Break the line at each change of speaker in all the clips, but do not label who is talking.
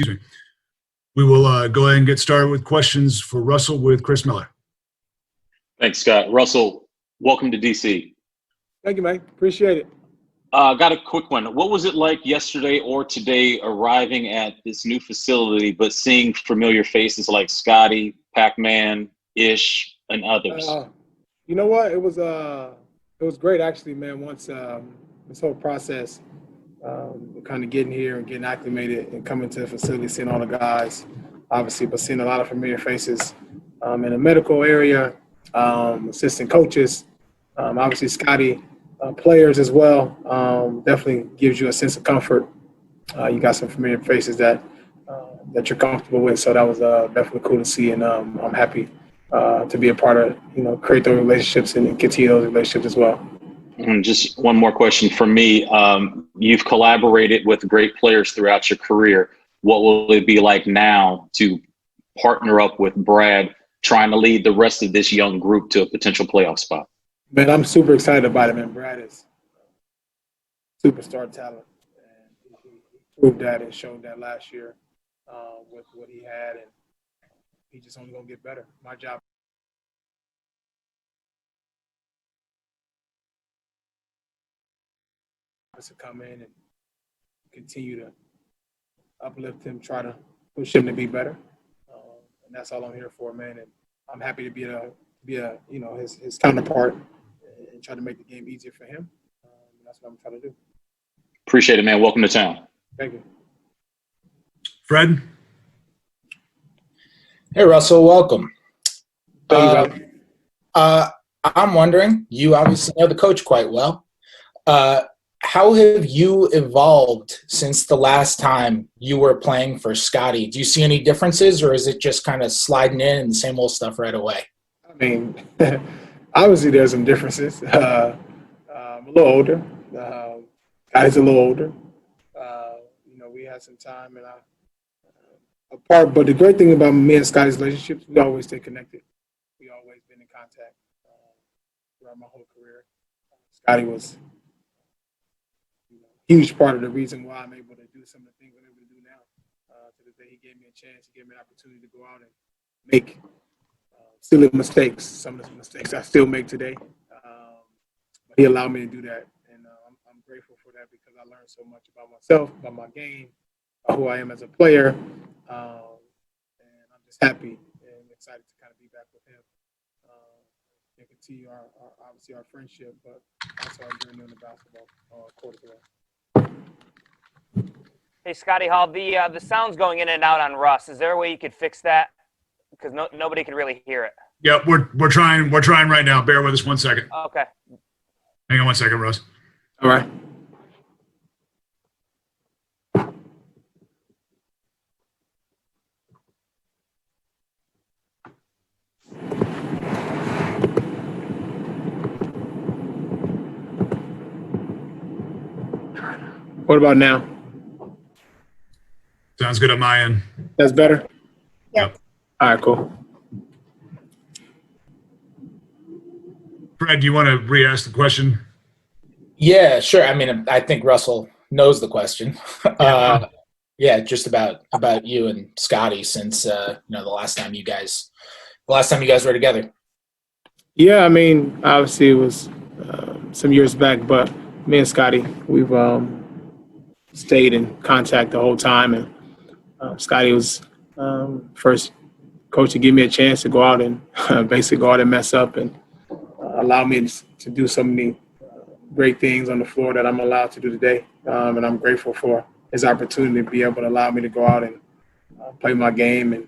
excuse me. We will go ahead and get started with questions for Russell with Chris Miller.
Thanks, Scott. Russell, welcome to DC.
Thank you, Mike. Appreciate it.
Got a quick one. What was it like yesterday or today arriving at this new facility, but seeing familiar faces like Scotty, Pac-Man, Ish, and others?
You know what? It was great actually, man. Once this whole process, kind of getting here and getting acclimated and coming to the facility, seeing all the guys, obviously, but seeing a lot of familiar faces in the medical area, assistant coaches, obviously Scotty, players as well. Definitely gives you a sense of comfort. You got some familiar faces that you're comfortable with, so that was definitely cool to see, and I'm happy to be a part of, create those relationships and continue those relationships as well.
And just one more question from me. You've collaborated with great players throughout your career. What will it be like now to partner up with Brad, trying to lead the rest of this young group to a potential playoff spot?
Man, I'm super excited about it, man. Brad is superstar talent, and he proved that and showed that last year with what he had, and he's just only gonna get better. My job is to come in and continue to uplift him, try to push him to be better, and that's all I'm here for, man. And I'm happy to be his counterpart and try to make the game easier for him. That's what I'm trying to do.
Appreciate it, man. Welcome to town.
Thank you.
Fred?
Hey, Russell. Welcome.
Thank you,
I'm wondering, you obviously know the coach quite well. How have you evolved since the last time you were playing for Scotty? Do you see any differences, or is it just kind of sliding in and the same old stuff right away?
I mean, obviously there's some differences. I'm a little older. Scotty's a little older. We had some time and apart, but the great thing about me and Scotty's relationships, we always stay connected. We always been in contact throughout my whole career. Scotty was huge part of the reason why I'm able to do some of the things I'm able to do now. To the day he gave me a chance, he gave me an opportunity to go out and make silly mistakes, some of the mistakes I still make today. But he allowed me to do that, and I'm grateful for that because I learned so much about myself, about my game, about who I am as a player, and I'm just happy and excited to kind of be back with him and continue obviously our friendship, but also our journey on the basketball court as well.
Hey, Scotty Hall, the sound's going in and out on Russ. Is there a way you could fix that? Because nobody can really hear it.
Yeah, we're trying right now. Bear with us 1 second.
Okay.
Hang on 1 second, Russ.
All right. What about now?
Sounds good on my end.
That's better?
Yep.
All right, cool.
Fred, do you want to re-ask the question?
Yeah, sure. I mean, I think Russell knows the question. Yeah, just about you and Scotty since the last time you guys were together.
Yeah, I mean, obviously it was some years back, but me and Scotty, we've stayed in contact the whole time, and Scotty was first coach to give me a chance to go out and basically go out and mess up and allow me to do so many great things on the floor that I'm allowed to do today. And I'm grateful for his opportunity to be able to allow me to go out and play my game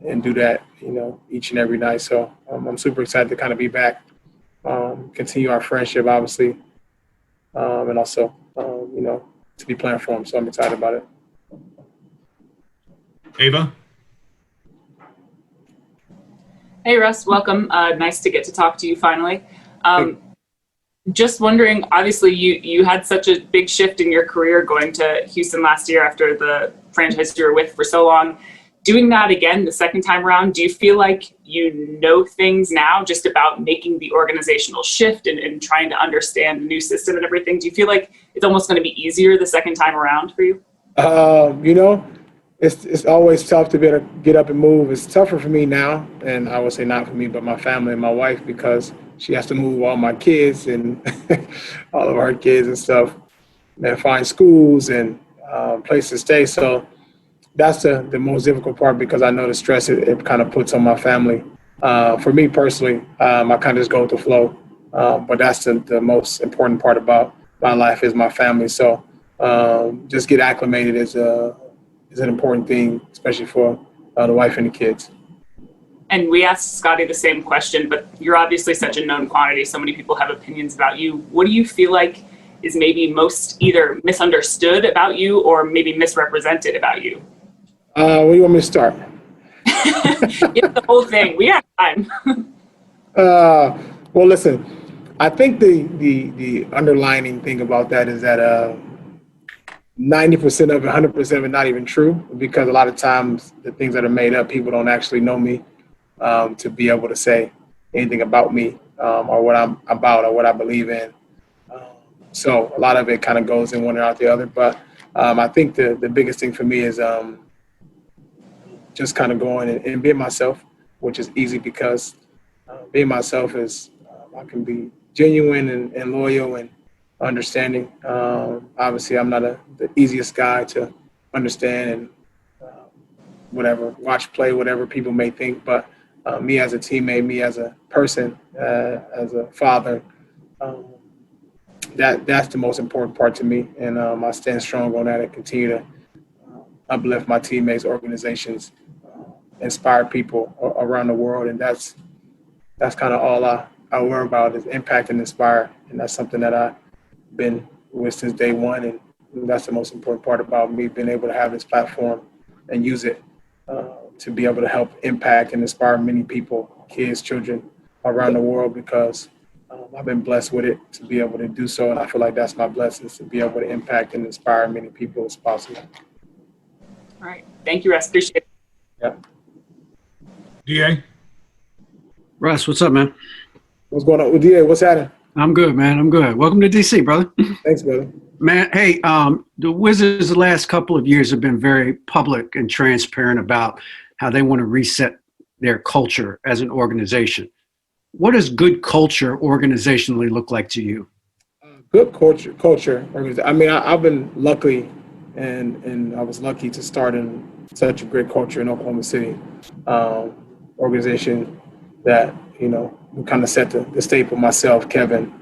and do that, each and every night. So I'm super excited to kind of be back, continue our friendship, obviously, and also, to be playing for him. So I'm excited about it.
Ava?
Hey, Russ, welcome. Nice to get to talk to you finally. Just wondering, obviously, you had such a big shift in your career going to Houston last year after the franchise you were with for so long. Doing that again the second time around, do you feel like you know things now just about making the organizational shift and trying to understand the new system and everything? Do you feel like it's almost going to be easier the second time around for you?
it's always tough to be able to get up and move. It's tougher for me now, and I would say not for me, but my family and my wife, because she has to move all my kids and all of our kids and stuff, and find schools and places to stay. So that's the most difficult part, because I know the stress it kind of puts on my family. For me personally, I kind of just go with the flow. But that's the most important part about my life is my family. So just get acclimated is an important thing, especially for the wife and the kids.
And we asked Scotty the same question, but you're obviously such a known quantity. So many people have opinions about you. What do you feel like is maybe most either misunderstood about you or maybe misrepresented about you?
Where do you want me to start?
It's the whole thing. We have time.
Well, listen, I think the underlining thing about that is that 90% of it, 100% of it, not even true, because a lot of times the things that are made up, people don't actually know me to be able to say anything about me or what I'm about or what I believe in. So a lot of it kind of goes in one and out the other. But I think the biggest thing for me is just kind of going and being myself, which is easy because being myself is I can be genuine and loyal and understanding. Obviously, I'm not the easiest guy to understand and play, whatever people may think. But me as a teammate, me as a person, as a father, that's the most important part to me. And I stand strong on that and continue to uplift my teammates, organizations, inspire people around the world. And that's kind of all I worry about is impact and inspire. And that's something that I've been with since day one. And that's the most important part about me being able to have this platform and use it to be able to help impact and inspire many people, kids, children around the world, because I've been blessed with it to be able to do so. And I feel like that's my blessing, to be able to impact and inspire many people as possible.
All right. Thank you, Russ. Appreciate it.
Yeah.
DA?
Russ, what's up, man?
What's going on with DA? What's happening?
I'm good, man. I'm good. Welcome to DC, brother.
Thanks, brother.
Man, hey, the Wizards the last couple of years have been very public and transparent about how they want to reset their culture as an organization. What does good culture organizationally look like to you?
Good culture. I mean, I've been lucky, and I was lucky to start in such a great culture in Oklahoma City. Organization that, we kind of set the stage for myself, Kevin,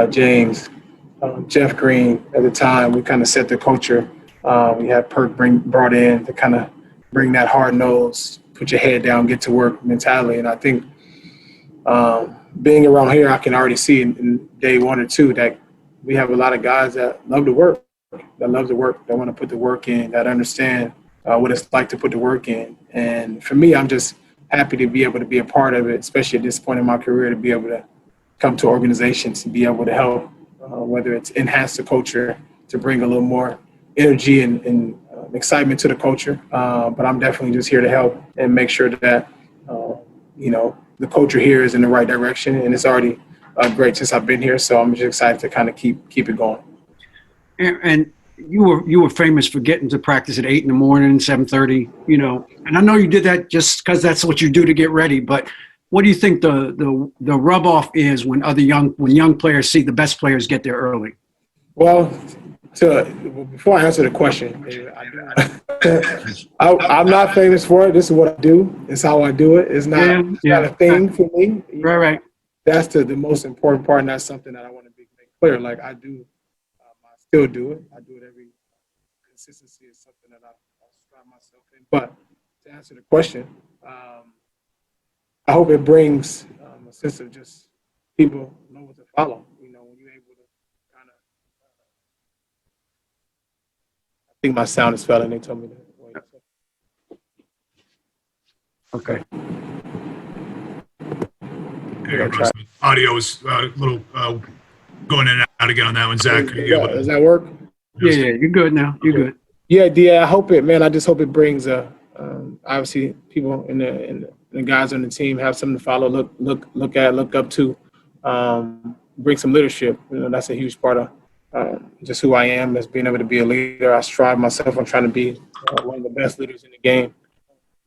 James, Jeff Green at the time. We kind of set the culture. We had Perk brought in to kind of bring that hard nose, put your head down, get to work mentality. And I think being around here, I can already see in day one or two that we have a lot of guys that love to work, that want to put the work in, that understand what it's like to put the work in. And for me, I'm just happy to be able to be a part of it, especially at this point in my career, to be able to come to organizations and be able to help, whether it's enhance the culture, to bring a little more energy and excitement to the culture. But I'm definitely just here to help and make sure that, the culture here is in the right direction. And it's already great since I've been here. So I'm just excited to kind of keep it going.
And you were famous for getting to practice at 8 in the morning, 7:30, and I know you did that just because that's what you do to get ready. But what do you think the rub off is when young players see the best players get there early?
Well, before I answer the question, I'm not famous for it. This is what I do. It's how I do it. It's not, not a thing for me.
Right.
That's the most important part, and that's something that I want to make clear. Like I do, I still do it. I do it every. Consistency is something that I strive myself in. But to answer the question, I hope it brings a sense of just people know what to follow. When you're able to kind of. I think my sound is failing. They told me that.
Okay.
Audio is a little going in and out again on that one, Zach.
Does that work?
Yeah, you're good now. You're good.
Yeah, I hope it, man. I just hope it brings obviously people in the guys on the team have something to follow, look up to, bring some leadership. That's a huge part of just who I am as being able to be a leader. I strive myself on trying to be one of the best leaders in the game,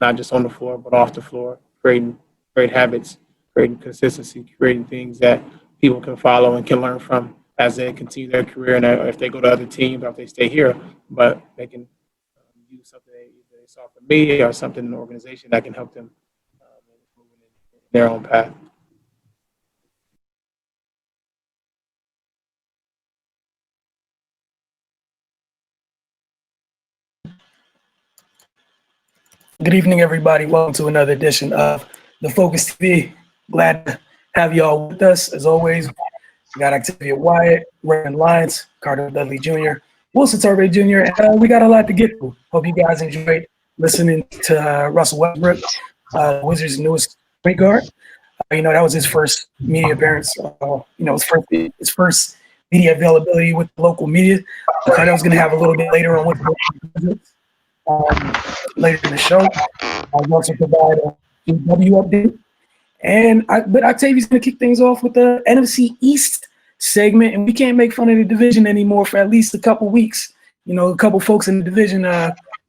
not just on the floor, but off the floor, creating great habits, creating consistency, creating things that people can follow and can learn from as they continue their career and if they go to other teams or if they stay here, but they can use something they saw from me or something in the organization that can help them move in their own path.
Good evening, everybody. Welcome to another edition of the Focus TV. Glad to have you all with us. As always, we got Octavia Wyatt, Raymond Lyons, Cardell Dudley Jr., Wilson Turvey Jr., and we got a lot to get to. Hope you guys enjoyed listening to Russell Westbrook, Wizards' newest point guard. That was his first media appearance. His first media availability with the local media. Cardell's going to have a little bit later on with later in the show. I'll also provide a W update. But Octavia's going to kick things off with the NFC East segment, and we can't make fun of the division anymore for at least a couple weeks. A couple folks in the division,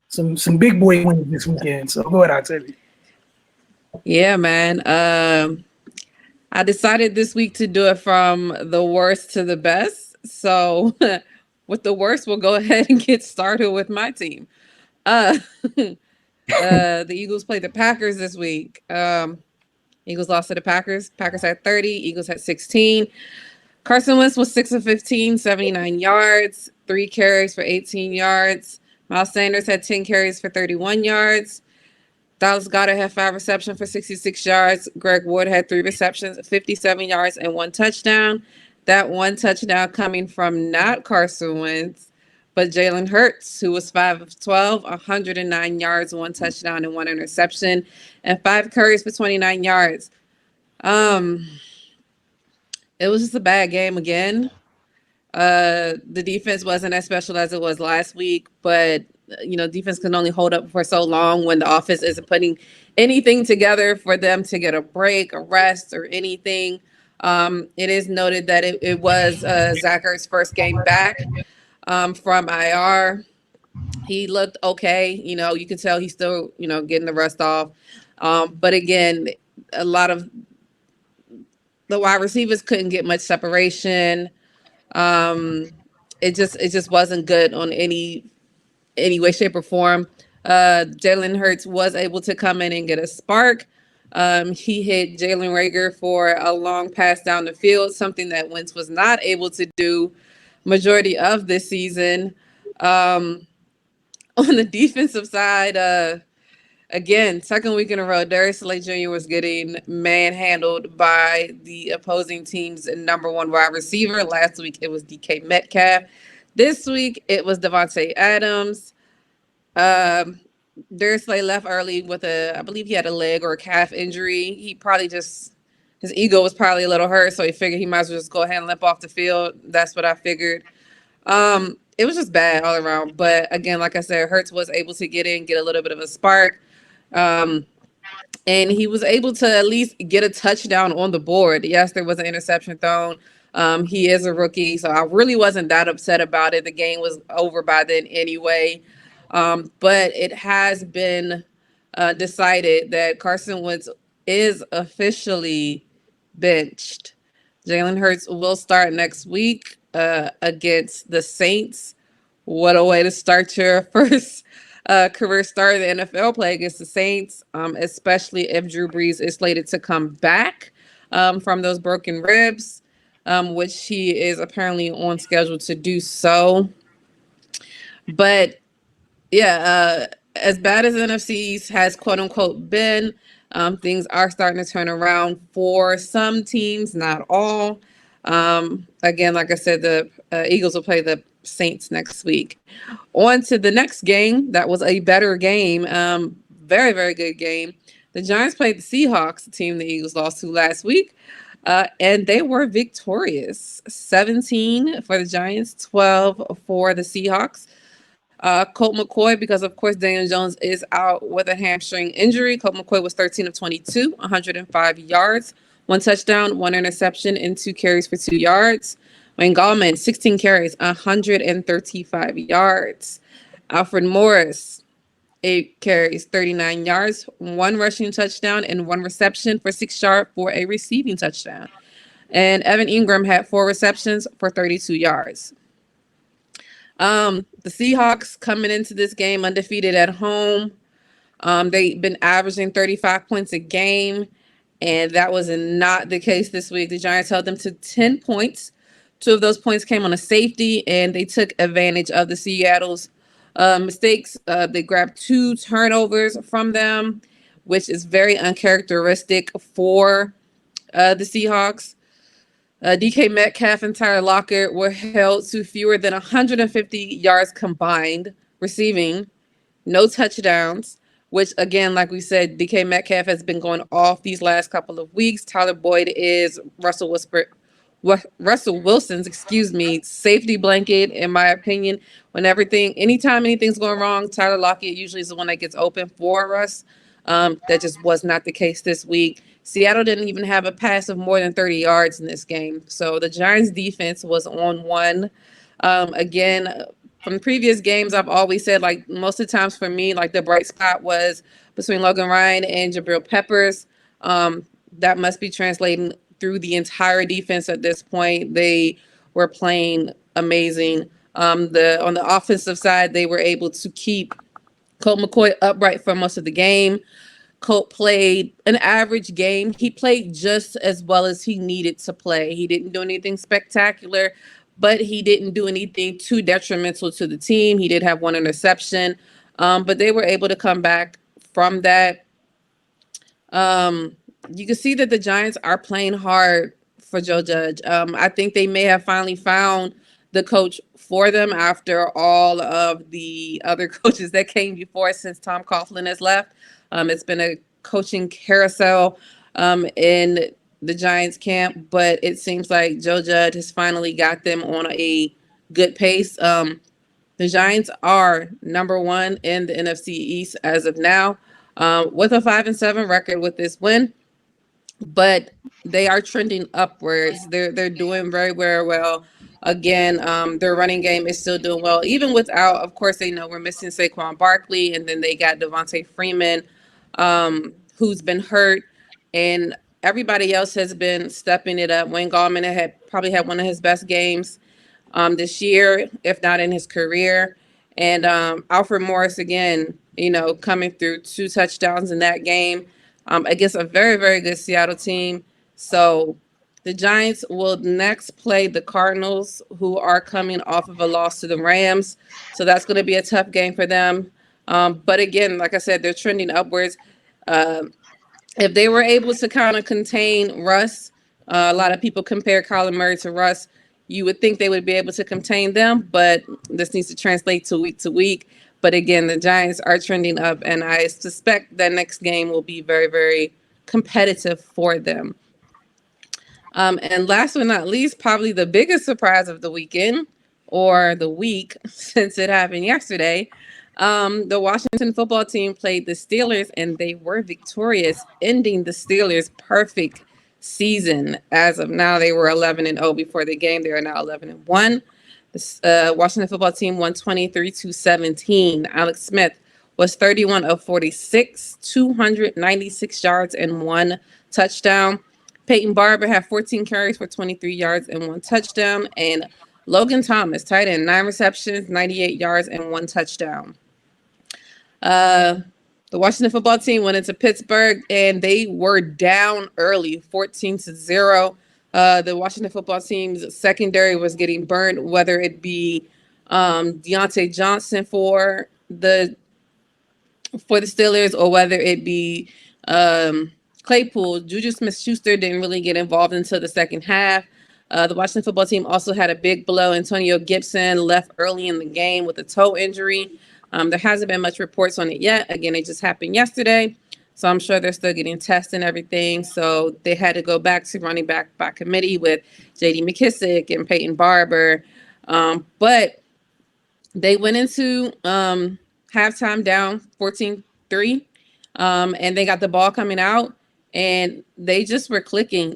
some big boy wins this weekend. So go ahead, Octavia.
Yeah, man. I decided this week to do it from the worst to the best. So with the worst, we'll go ahead and get started with my team. The Eagles played the Packers this week. Eagles lost to the Packers. Packers had 30. Eagles had 16. Carson Wentz was 6 of 15, 79 yards, 3 carries for 18 yards. Miles Sanders had 10 carries for 31 yards. Dallas Goedert had 5 receptions for 66 yards. Greg Ward had 3 receptions, 57 yards, and 1 touchdown. That 1 touchdown coming from not Carson Wentz, but Jalen Hurts, who was 5 of 12, 109 yards, 1 touchdown, and 1 interception, and 5 carries for 29 yards. It was just a bad game again. The defense wasn't as special as it was last week, but defense can only hold up for so long when the offense isn't putting anything together for them to get a break, a rest, or anything. It is noted that it was Zach Ertz's first game back from IR. He looked okay. You can tell he's still, getting the rust off. But again, a lot of the wide receivers couldn't get much separation. It just wasn't good on any way, shape, or form. Jalen Hurts was able to come in and get a spark. He hit Jalen Reagor for a long pass down the field, something that Wentz was not able to do majority of this season. On the defensive side, again, second week in a row, Darius Slay Jr. was getting manhandled by the opposing team's number 1 wide receiver. Last week, it was DK Metcalf. This week, it was Devontae Adams. Darius Slay left early with I believe he had a leg or a calf injury. He probably his ego was probably a little hurt, so he figured he might as well just go ahead and limp off the field. That's what I figured. It was just bad all around. But again, like I said, Hurts was able to get a little bit of a spark. And he was able to at least get a touchdown on the board. Yes, there was an interception thrown. He is a rookie, so I really wasn't that upset about it. The game was over by then anyway. But it has been decided that Carson Wentz is officially benched. Jalen Hurts will start next week against the Saints. What a way to start your first career start in the NFL play against the Saints, especially if Drew Brees is slated to come back from those broken ribs, which he is apparently on schedule to do so. But yeah, as bad as NFC East has quote unquote been, things are starting to turn around for some teams, not all. Again, like I said, the Eagles will play the Saints next week. On to the next game. That was a better game. Very, very good game. The Giants played the Seahawks, the team the Eagles lost to last week. And they were victorious. 17 for the Giants, 12 for the Seahawks. Colt McCoy, because of course Daniel Jones is out with a hamstring injury. Colt McCoy was 13 of 22, 105 yards, 1 touchdown, 1 interception, and 2 carries for 2 yards. Wayne Gallman, 16 carries, 135 yards. Alfred Morris, 8 carries, 39 yards, 1 rushing touchdown, and 1 reception for 6 yards for a receiving touchdown. And Evan Ingram had 4 receptions for 32 yards. The Seahawks coming into this game undefeated at home. They've been averaging 35 points a game, and that was not the case this week. The Giants held them to 10 points. 2 of those points came on a safety, and they took advantage of the Seattle's mistakes. They grabbed 2 turnovers from them, which is very uncharacteristic for the Seahawks. DK Metcalf and Tyler Lockett were held to fewer than 150 yards combined receiving, no touchdowns, which again, like we said, DK Metcalf has been going off these last couple of weeks. Tyler Boyd is Russell Wilson's, safety blanket, in my opinion. Anytime anything's going wrong, Tyler Lockett usually is the one that gets open for Russ. That just was not the case this week. Seattle didn't even have a pass of more than 30 yards in this game. So the Giants defense was on one. Again, from previous games, I've always said, like, most of the times for me, like, the bright spot was between Logan Ryan and Jabril Peppers. That must be translating through the entire defense at this point. They were playing amazing. On the offensive side, they were able to keep Colt McCoy upright for most of the game. Colt played an average game. He played just as well as he needed to play. He didn't do anything spectacular, but he didn't do anything too detrimental to the team. He did have 1 interception, but they were able to come back from that. You can see that the Giants are playing hard for Joe Judge. I think they may have finally found the coach for them after all of the other coaches that came before since Tom Coughlin has left. It's been a coaching carousel in the Giants camp, but it seems like Joe Judge has finally got them on a good pace. The Giants are number 1 in the NFC East as of now, with a 5-7 record with this win, but they are trending upwards. They're doing very, very well. Again, their running game is still doing well, even without, of course, they know we're missing Saquon Barkley, and then they got Devontae Freeman, who's been hurt, and everybody else has been stepping it up. Wayne Gallman probably had one of his best games this year, if not in his career. And Alfred Morris, again, coming through 2 touchdowns in that game against a very, very good Seattle team. So the Giants will next play the Cardinals, who are coming off of a loss to the Rams. So that's going to be a tough game for them. But again, like I said, they're trending upwards. If they were able to kind of contain Russ, a lot of people compare Kyler Murray to Russ. You would think they would be able to contain them, but this needs to translate to week. But again, the Giants are trending up, and I suspect that next game will be very, very competitive for them. And last but not least, probably the biggest surprise of the weekend or the week since it happened yesterday, the Washington football team played the Steelers, and they were victorious, ending the Steelers' perfect season. As of now, they were 11-0 before the game. They are now 11-1. The Washington football team won 23-17. Alex Smith was 31 of 46, 296 yards and 1 touchdown. Peyton Barber had 14 carries for 23 yards and 1 touchdown. And Logan Thomas, tight end, 9 receptions, 98 yards and 1 touchdown. The Washington football team went into Pittsburgh, and they were down early, 14-0. The Washington football team's secondary was getting burned, whether it be Deontay Johnson for the Steelers or whether it be Claypool. Juju Smith-Schuster didn't really get involved until the second half. The Washington football team also had a big blow. Antonio Gibson left early in the game with a toe injury. There hasn't been much reports on it yet. Again, it just happened yesterday. So I'm sure they're still getting tests and everything. So they had to go back to running back by committee with J.D. McKissick and Peyton Barber. But they went into halftime down 14-3. And they got the ball coming out, and they just were clicking.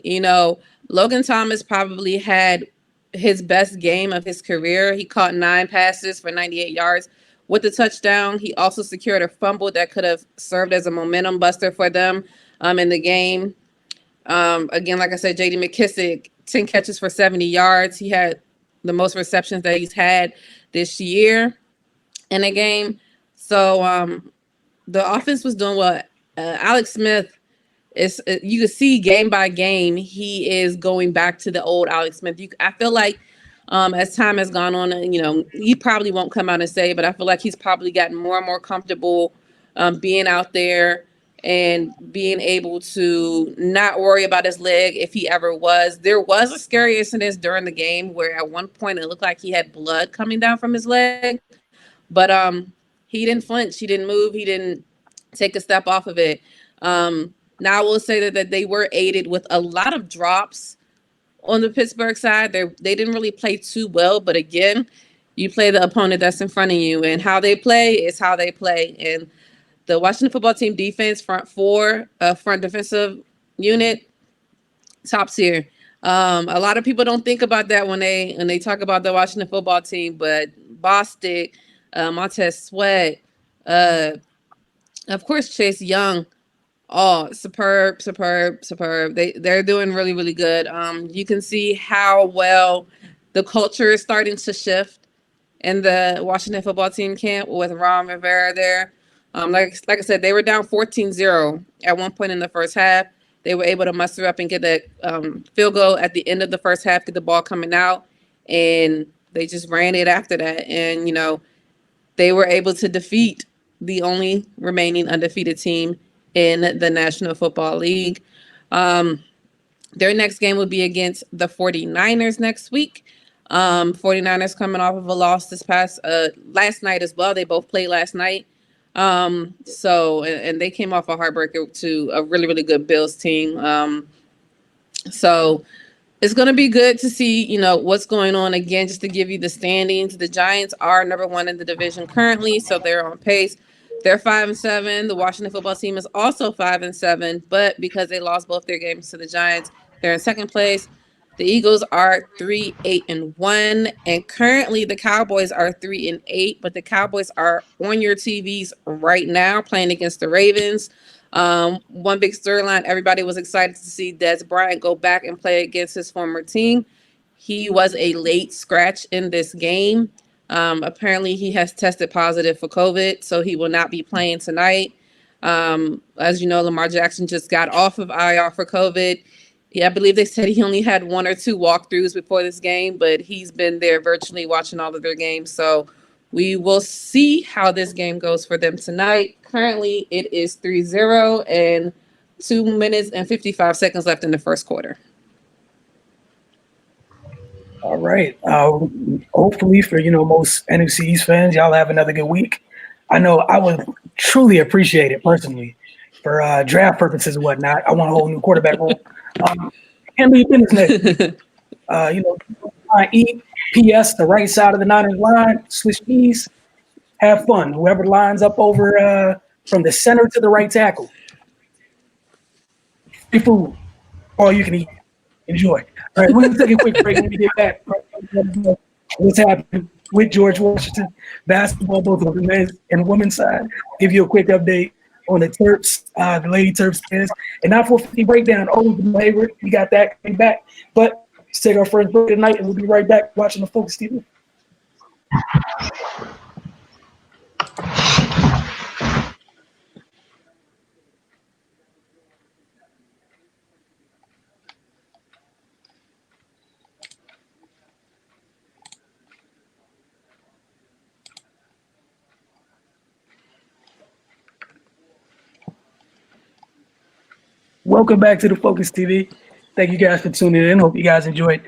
Logan Thomas probably had his best game of his career. He caught 9 passes for 98 yards with the touchdown. He also secured a fumble that could have served as a momentum buster for them in the game. Again, like I said, J.D. McKissick, 10 catches for 70 yards. He had the most receptions that he's had this year in a game. So the offense was doing well. Alex Smith, you can see game by game, he is going back to the old Alex Smith. I feel like as time has gone on, he probably won't come out and say, but I feel like he's probably gotten more and more comfortable being out there and being able to not worry about his leg if he ever was. There was a scary incident during the game where at one point it looked like he had blood coming down from his leg, but he didn't flinch, he didn't move, he didn't take a step off of it. Now I will say that they were aided with a lot of drops on the Pittsburgh side. They didn't really play too well, but again, you play the opponent that's in front of you, and how they play is how they play. And the Washington football team defense, front defensive unit, top tier. A lot of people don't think about that when they talk about the Washington football team, but Bostic, Montez Sweat, of course Chase Young. Oh, superb. They're doing really, really good. You can see how well the culture is starting to shift in the Washington football team camp with Ron Rivera there. Like I said, they were down 14-0 at one point in the first half. They were able to muster up and get that field goal at the end of the first half, get the ball coming out, and they just ran it after that. And, they were able to defeat the only remaining undefeated team in the National Football League. Their next game will be against the 49ers next week. 49ers coming off of a loss last night as well. They both played last night. And they came off a heartbreaker to a really, really good Bills team. So it's going to be good to see, what's going on. Again, just to give you the standings, the Giants are number 1 in the division currently, so they're on pace. They're 5-7. The Washington football team is also 5-7, but because they lost both their games to the Giants, they're in second place. The Eagles are 3-8-1, and currently the Cowboys are 3-8, but the Cowboys are on your TVs right now playing against the Ravens. One big storyline, everybody was excited to see Des Bryant go back and play against his former team. He was a late scratch in this game. Apparently he has tested positive for COVID, so he will not be playing tonight. As you know, Lamar Jackson just got off of IR for COVID. Yeah, I believe they said he only had 1 or 2 walkthroughs before this game, but he's been there virtually watching all of their games. So we will see how this game goes for them tonight. Currently, it is 3-0 and 2 minutes and 55 seconds left in the first quarter.
All right. Hopefully for, most NFC East fans, y'all have another good week. I know I would truly appreciate it personally for draft purposes and whatnot. I want a whole new quarterback role. Handle your business next week. Eat PS, the right side of the Niners line, switch keys, have fun. Whoever lines up over from the center to the right tackle. Free food. All you can eat. Enjoy. All right, we're going to take a quick break when we get back. What's happening with George Washington basketball, both on the men's and women's side. Give you a quick update on the Terps, the Lady Terps is. And now for 50 breakdown, always the favorite. We got that coming back. But let's take our first break tonight, and we'll be right back watching the Focus TV. Welcome back to the Focus TV. Thank you guys for tuning in. Hope you guys enjoyed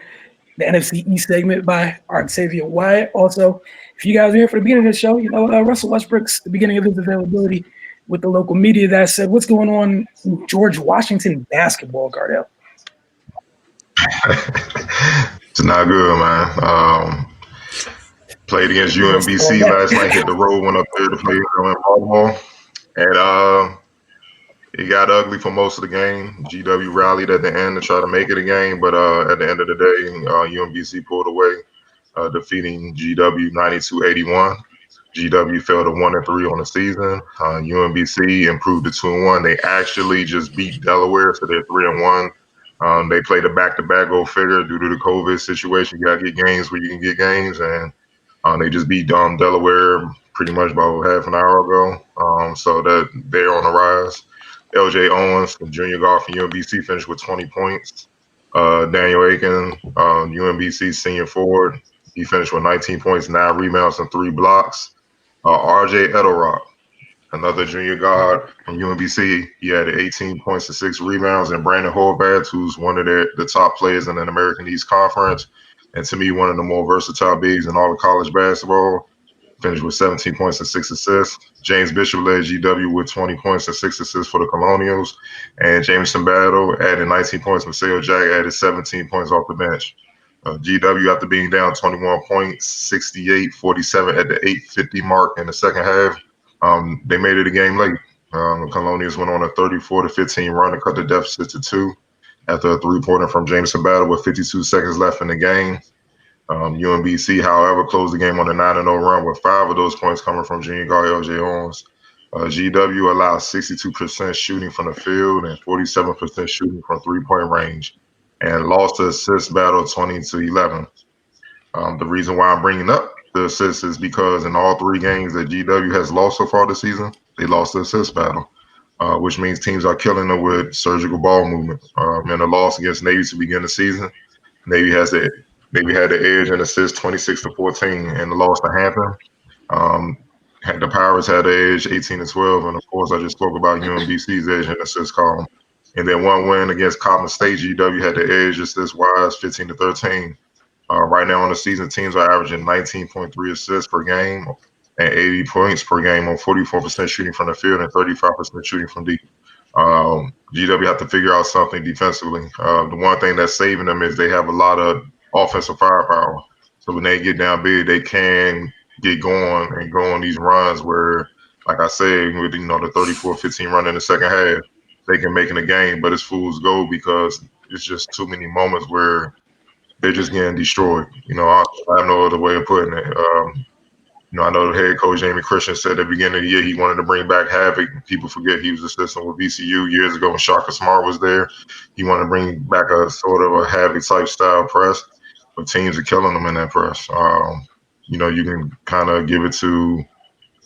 the NFC East segment by Octavia Wyatt. Also, if you guys are here for the beginning of the show, Russell Westbrook's the beginning of his availability with the local media. That said, what's going on in George Washington basketball, Cardell?
It's not good, man. Played against UMBC last night, hit the road, went up there to play in Baltimore. And it got ugly for most of the game. GW rallied at the end to try to make it a game, but at the end of the day, UMBC pulled away, defeating GW 92-81. GW fell to 1-3 on the season. UMBC improved to 2-1. They actually just beat Delaware, so they're 3-1. They played a back-to-back, go figure, due to the COVID situation. You gotta get games where you can get games, and they just beat Delaware pretty much about half an hour ago. So that they're on the rise. LJ Owens, the junior guard from UMBC, finished with 20 points. Daniel Aiken, UMBC senior forward, he finished with 19 points, 9 rebounds, and 3 blocks. RJ Edelrock, another junior guard from UMBC, he had 18 points and 6 rebounds. And Brandon Horvath, who's one of the top players in the American East Conference, and to me, one of the more versatile bigs in all of college basketball, finished with 17 points and 6 assists. James Bishop led GW with 20 points and 6 assists for the Colonials. And Jameson Battle added 19 points. Mateo Jack added 17 points off the bench. GW, after being down 21 points, 68-47 at the 8:50 mark in the second half, they made it a game late. The Colonials went on a 34-15 run to cut the deficit to 2 after a 3-pointer from Jameson Battle with 52 seconds left in the game. UMBC, however, closed the game on a 9-0 run with 5 of those points coming from junior guard LJ Owens. GW allowed 62% shooting from the field and 47% shooting from 3-point range, and lost the assist battle 20-11. The reason why I'm bringing up the assists is because in all 3 games that GW has lost so far this season, they lost the assist battle, which means teams are killing them with surgical ball movement. In a loss against Navy to begin the season, Navy had the edge in assists 26-14, and the loss to Hampton. The Pirates had the edge 18-12, and of course I just spoke about UMBC's edge in assist column. And then one win against Coppin State, GW had the edge assist-wise 15-13. Right now on the season, teams are averaging 19.3 assists per game and 80 points per game on 44% shooting from the field and 35% shooting from deep. GW have to figure out something defensively. The one thing that's saving them is they have a lot of offensive firepower. So when they get down big, they can get going and go on these runs where, like I said, with the 34-15 run in the second half, they can make it a game, but it's fool's gold because it's just too many moments where they're just getting destroyed. I have no other way of putting it. I know the head coach, Jamie Christian, said at the beginning of the year he wanted to bring back Havoc. People forget he was assistant with VCU years ago when Shaka Smart was there. He wanted to bring back a sort of a Havoc-type style press, but teams are killing them in that press. You can kind of give it to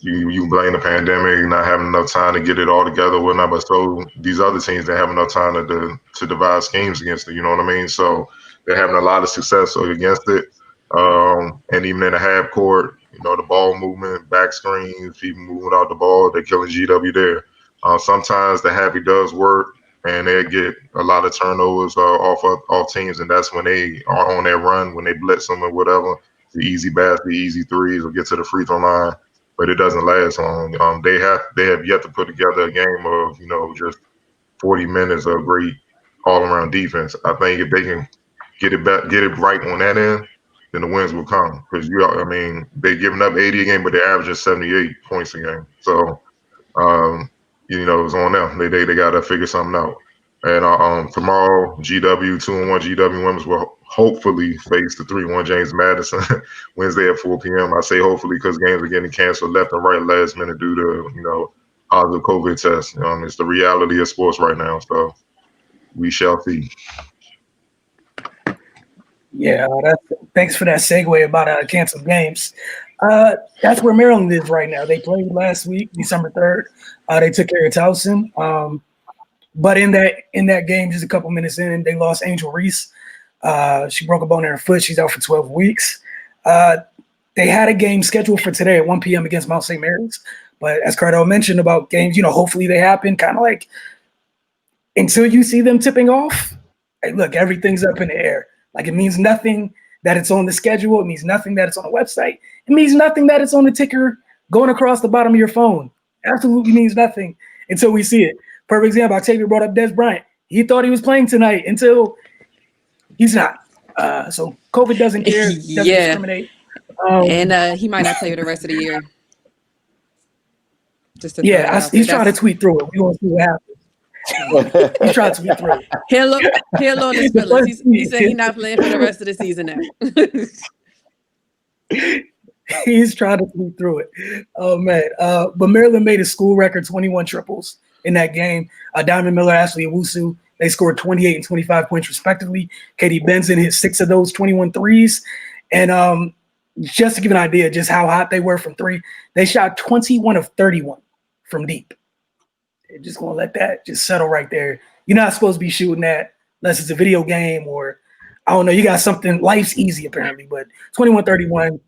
you blame the pandemic, not having enough time to get it all together, whatnot. But so these other teams, they have enough time to devise schemes against it. You know what I mean? So they're having a lot of success against it. And even in the half court, the ball movement, back screens, people moving out the ball, they're killing GW there. Sometimes the happy does work, and they get a lot of turnovers off teams, and that's when they are on their run, when they blitz them or whatever, the easy basket, easy threes, or get to the free throw line. But it doesn't last long. They have yet to put together a game of just 40 minutes of great all around defense. I think if they can get it right on that end, then the wins will come. Because they're giving up 80 a game, but they're averaging 78 points a game. So it's on them. They got to figure something out. And tomorrow, GW 2-1 GW women's will hopefully face the 3-1 James Madison Wednesday at 4 p.m. I say hopefully because games are getting canceled left and right last minute due to positive COVID tests. It's the reality of sports right now. So we shall see.
Yeah, thanks for that segue about canceled games. That's where Maryland is right now. They played last week, December 3rd. They took care of Towson. But in that game, just a couple minutes in, they lost Angel Reese. She broke a bone in her foot. She's out for 12 weeks. They had a game scheduled for today at 1 p.m. against Mount St. Mary's. But as Cardell mentioned about games, hopefully they happen kind of like until you see them tipping off. Hey, look, everything's up in the air. Like it means nothing that it's on the schedule. It means nothing that it's on the website. It means nothing that it's on the ticker going across the bottom of your phone. Absolutely means nothing until we see it. Perfect example, Octavia brought up Des Bryant. He thought he was playing tonight until he's not. So COVID doesn't care, doesn't discriminate.
And he might not play the rest of the year.
He's trying to tweet through it. We're going to see what happens. He's trying to be through it.
He'll on his feelings. He said he's not playing for the rest of the season now.
He's trying to sleep through it. Oh, man. But Maryland made a school record 21 triples in that game. Diamond Miller, Ashley Owusu, they scored 28 and 25 points respectively. Katie Benson hit 6 of those 21 threes. And just to give an idea just how hot they were from three, they shot 21 of 31 from deep. They're just going to let that just settle right there. You're not supposed to be shooting that unless it's a video game or, I don't know, you got something. Life's easy apparently, but 21-31.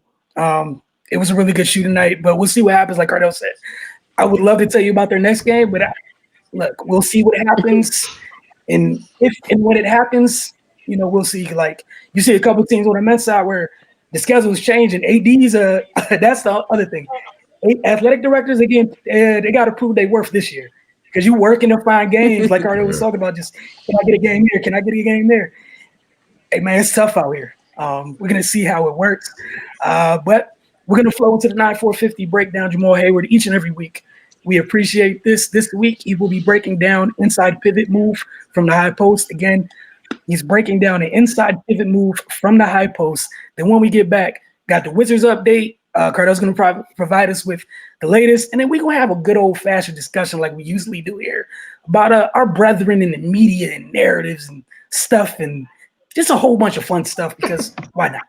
It was a really good shooting night, but we'll see what happens. Like Cardell said, I would love to tell you about their next game, but look, we'll see what happens. And if and when it happens, we'll see. Like you see a couple teams on the men's side where the schedule is changing. AD's that's the other thing. Athletic directors, again, they got to prove their worth this year because you working to find games. Like Cardell was talking about, just can I get a game here? Can I get a game there? Hey man, it's tough out here. We're gonna see how it works, but we're gonna flow into the 9-4-50 breakdown. Jamal Hayward each and every week. We appreciate this. This week he will be breaking down inside pivot move from the high post. Again, he's breaking down an inside pivot move from the high post. Then when we get back, got the Wizards update. Cardell's gonna provide us with the latest, and then we're gonna have a good old fashioned discussion like we usually do here about our brethren in the media and narratives and stuff and just a whole bunch of fun stuff because why not?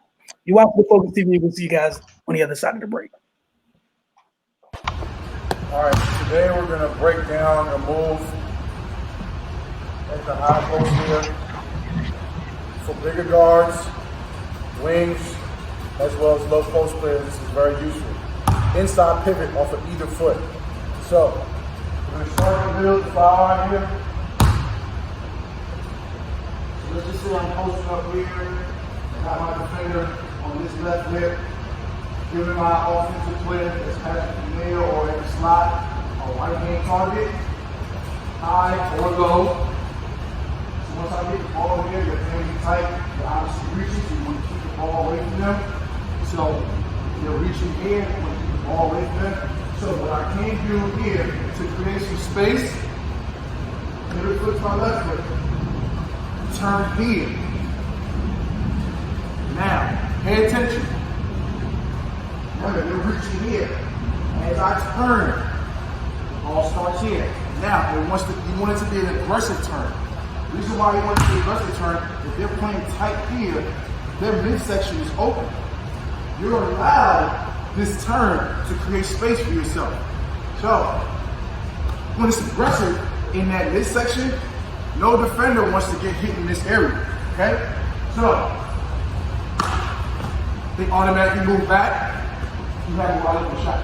You watch the Focus TV. We'll see you guys on the other side of the break.
All right, today we're going to break down a move at the high post here for bigger guards, wings, as well as low post players. This is very useful. Inside pivot off of either foot. So we're going to start the build, foul out here. Let's just say I'm posting up here, got my defender on this left hip, giving my offensive player that's passing the nail or in the slot, a right hand target, high or low. So once I get the ball here, they're very tight, they're obviously reaching, so you want to keep the ball away from them. So they're reaching here, you want to keep the ball away from them. So what I can do here to create some space, middle foot to my left foot. Turn here. Now, pay attention. Remember, they're reaching here. As I turn, the ball starts here. Now, you want it to be an aggressive turn. The reason why you want it to be an aggressive turn, if they're playing tight here, their midsection is open. You're allowed this turn to create space for yourself. So, when it's aggressive in that midsection, no defender wants to get hit in this area, okay? So, they automatically move back. You have a wide open shot.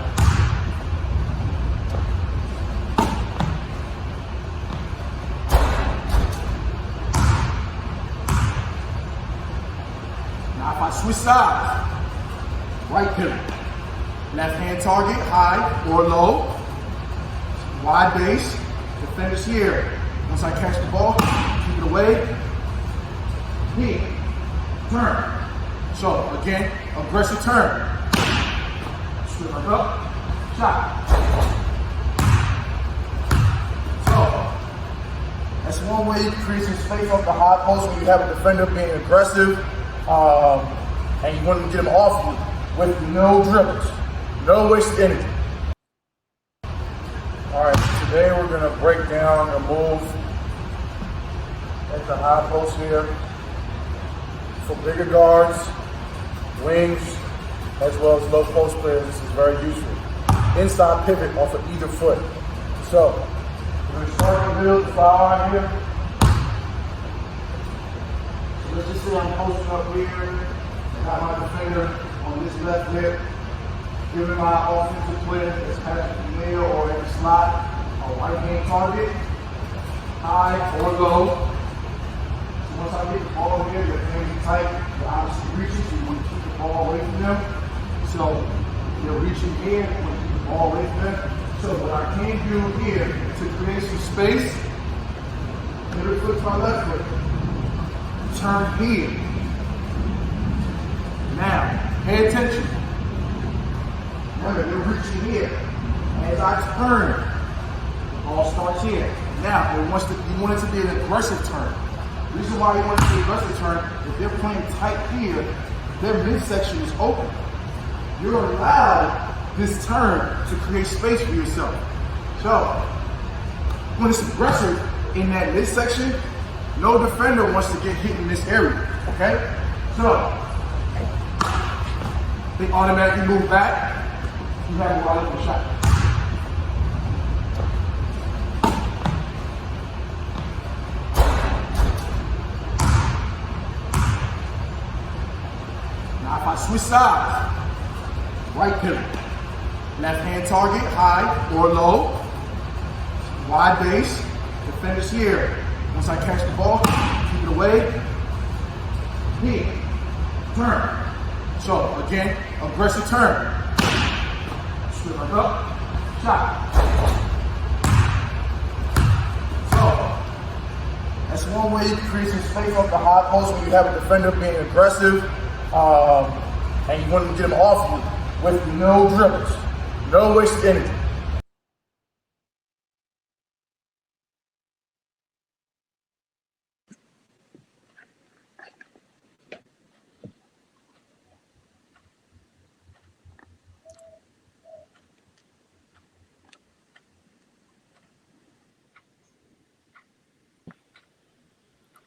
Now, if I switch sides, right pivot, left hand target, high or low, wide base, defenders here. Once I catch the ball, keep it away, here, turn. So again, aggressive turn. Straight back up, shot. So that's one way you can create some space off the high post when you have a defender being aggressive and you want to get him off you with no dribbles, no wasted energy. All right, today we're going to break down a move at the high post here for bigger guards, wings, as well as low post players. This is very useful. Inside pivot off of either foot. So we're going to start the build, foul out here. So let's just say I'm posting up here, got my defender on this left hip, giving my offensive player that's passing the nail or in the slot, a right hand target, high or low. So once I get the ball here, they're very tight, they're obviously reaching, so you want to keep the ball away from them. So they're reaching here, you want to keep the ball away from them. So what I can do here to create some space, middle foot to my left foot, turn here. Now, pay attention. Remember, they're reaching here. As I turn, the ball starts here. Now, you want it to be an aggressive turn. The reason why you want it to be an aggressive turn, if they're playing tight here, their midsection is open. You're allowed this turn to create space for yourself. So, when it's aggressive in that midsection, no defender wants to get hit in this area, okay? So, they automatically move back. You have a wide open shot. Now, if I switch sides, right pivot, left hand target, high or low, wide base, defenders here. Once I catch the ball, keep it away, hit, turn. So again, aggressive turn. Swing back up, shot. So that's one way you can create some space off the high post when you have a defender being aggressive, and you want to get them off you with no dribbles, no wasted energy.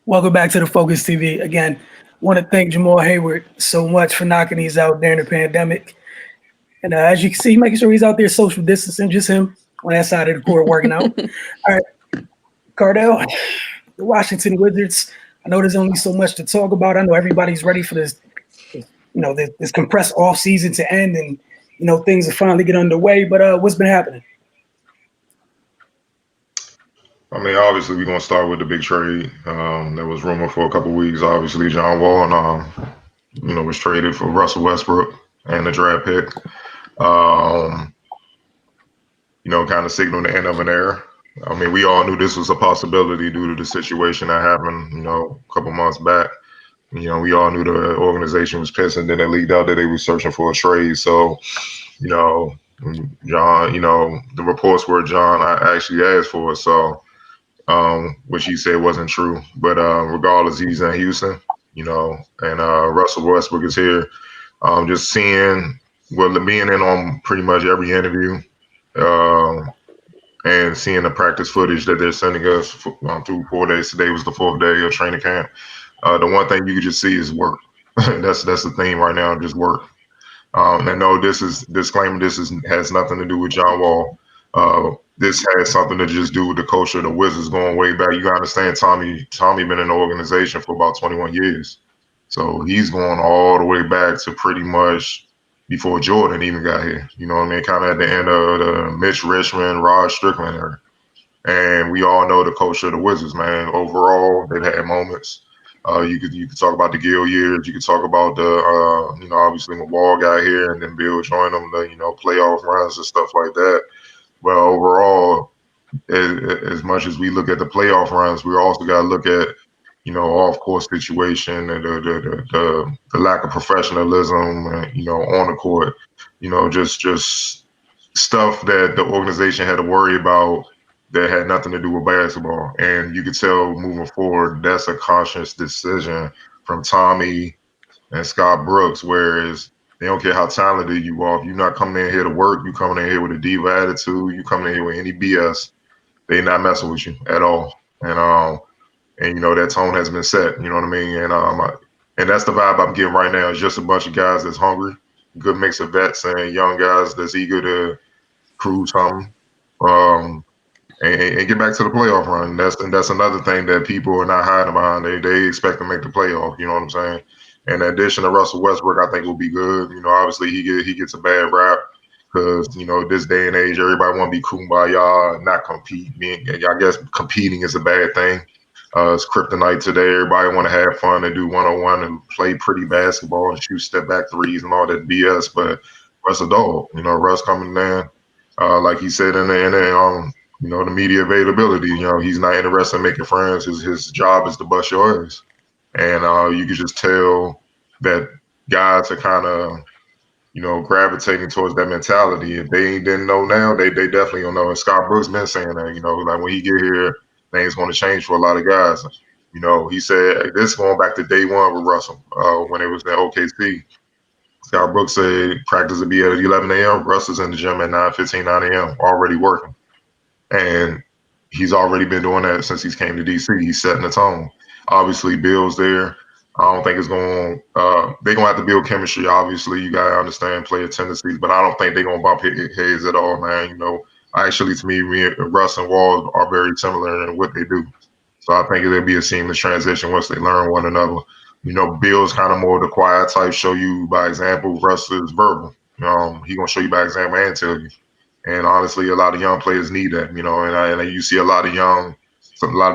Welcome back to the Focus TV. Again, want to thank Jamal Hayward so much for knocking these out during the pandemic. And as you can see, making sure he's out there social distancing, just him on that side of the court working out. All right, Cardell, the Washington Wizards. I know there's only so much to talk about. I know everybody's ready for this, this compressed off season to end, and things will finally get underway. But what's been happening?
I mean, obviously, we're going to start with the big trade. There was rumor for a couple of weeks. Obviously, John Wall was traded for Russell Westbrook and the draft pick. Kind of signaled the end of an era. I mean, we all knew this was a possibility due to the situation that happened, a couple months back. We all knew the organization was pissed, and then it leaked out that they were searching for a trade. So, John, the reports were John actually asked for it. So, which he said wasn't true. But regardless, he's in Houston, and Russell Westbrook is here. Just being in on pretty much every interview and seeing the practice footage that they're sending us through 4 days. Today was the 4th day of training camp. The one thing you can just see is work. That's the theme right now, just work. And no, this is disclaimer. This has nothing to do with John Wall. This has something to just do with the culture of the Wizards going way back. You gotta understand, Tommy been in the organization for about 21 years. So he's going all the way back to pretty much before Jordan even got here. You know what I mean? Kind of at the end of the Mitch Richmond, Rod Strickland era. And we all know the culture of the Wizards, man. Overall, they've had moments. You could talk about the Gill years. You could talk about the, obviously when Wall got here and then Bill joined them, the, playoff runs and stuff like that. Well, overall, as much as we look at the playoff runs, we also got to look at, off-court situation and the lack of professionalism, and, on the court, just stuff that the organization had to worry about that had nothing to do with basketball. And you could tell moving forward, that's a conscious decision from Tommy and Scott Brooks, whereas they don't care how talented you are. If you're not coming in here to work, you coming in here with a diva attitude, you coming in here with any BS, they not messing with you at all. And that tone has been set, you know what I mean? And that's the vibe I'm getting right now. It's just a bunch of guys that's hungry, good mix of vets and young guys that's eager to prove something. And get back to the playoff run. That's another thing that people are not hiding behind. They expect to make the playoff, you know what I'm saying? And in addition to Russell Westbrook, I think will be good. Obviously he gets a bad rap because, this day and age, everybody want to be kumbaya, not compete. I guess competing is a bad thing. It's kryptonite today. Everybody want to have fun and do one-on-one and play pretty basketball and shoot step-back threes and all that BS. But Russ a dog. Russ coming in, like he said in the media availability. He's not interested in making friends. His job is to bust your ass. And you can just tell that guys are kind of, gravitating towards that mentality. If they didn't know now, they definitely don't know. And Scott Brooks been saying that, like when he get here, things going to change for a lot of guys. He said this going back to day one with Russell when it was at OKC. Scott Brooks said practice would be at 11 a.m. Russell's in the gym at 9:15, 9 a.m. already working. And he's already been doing that since he came to DC. He's setting the tone. Obviously, Bill's there. I don't think it's going. They're gonna have to build chemistry. Obviously, you gotta understand player tendencies, but I don't think they're gonna bump heads at all, man. Actually, to me and Russ and Wall are very similar in what they do. So I think it'll be a seamless transition once they learn one another. Bill's kind of more the quiet type, show you by example. Russ is verbal. He gonna show you by example and tell you. And honestly, a lot of young players need that. And you see a lot of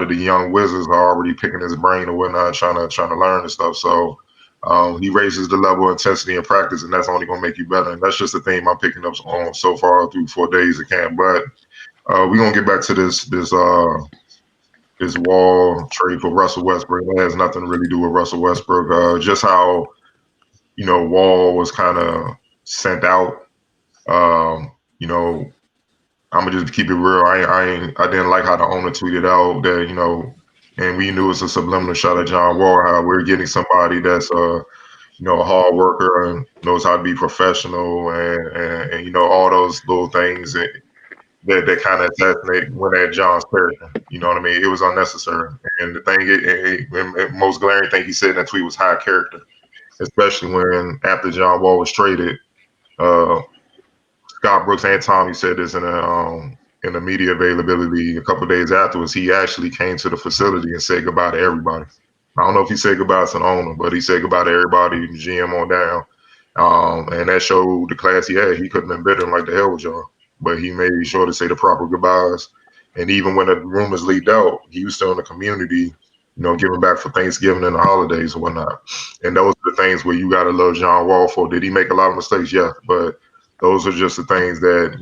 the young wizards are already picking his brain or whatnot, trying to learn and stuff. So he raises the level of intensity in practice, and that's only gonna make you better. And that's just the theme I'm picking up on so far through 4 days of camp. But we're gonna get back to this Wall trade for Russell Westbrook. That has nothing to really do with Russell Westbrook. Just how Wall was kind of sent out. I'm gonna just keep it real. I didn't like how the owner tweeted out that and we knew it was a subliminal shot at John Wall. How we're getting somebody that's a hard worker and knows how to be professional and all those little things that kind of went at John's character. You know what I mean? It was unnecessary. And the thing, most glaring thing he said in that tweet was high character, especially when after John Wall was traded. Scott Brooks and Tommy said this in the media availability a couple of days afterwards. He actually came to the facility and said goodbye to everybody. I don't know if he said goodbye to the owner, but he said goodbye to everybody, GM on down. And that showed the class he had. He couldn't have been bitter like the hell with y'all, but he made sure to say the proper goodbyes. And even when the rumors leaked out, he was still in the community, giving back for Thanksgiving and the holidays and whatnot. And those are the things where you got to love John Wall for. Did he make a lot of mistakes? Yeah, but those are just the things that,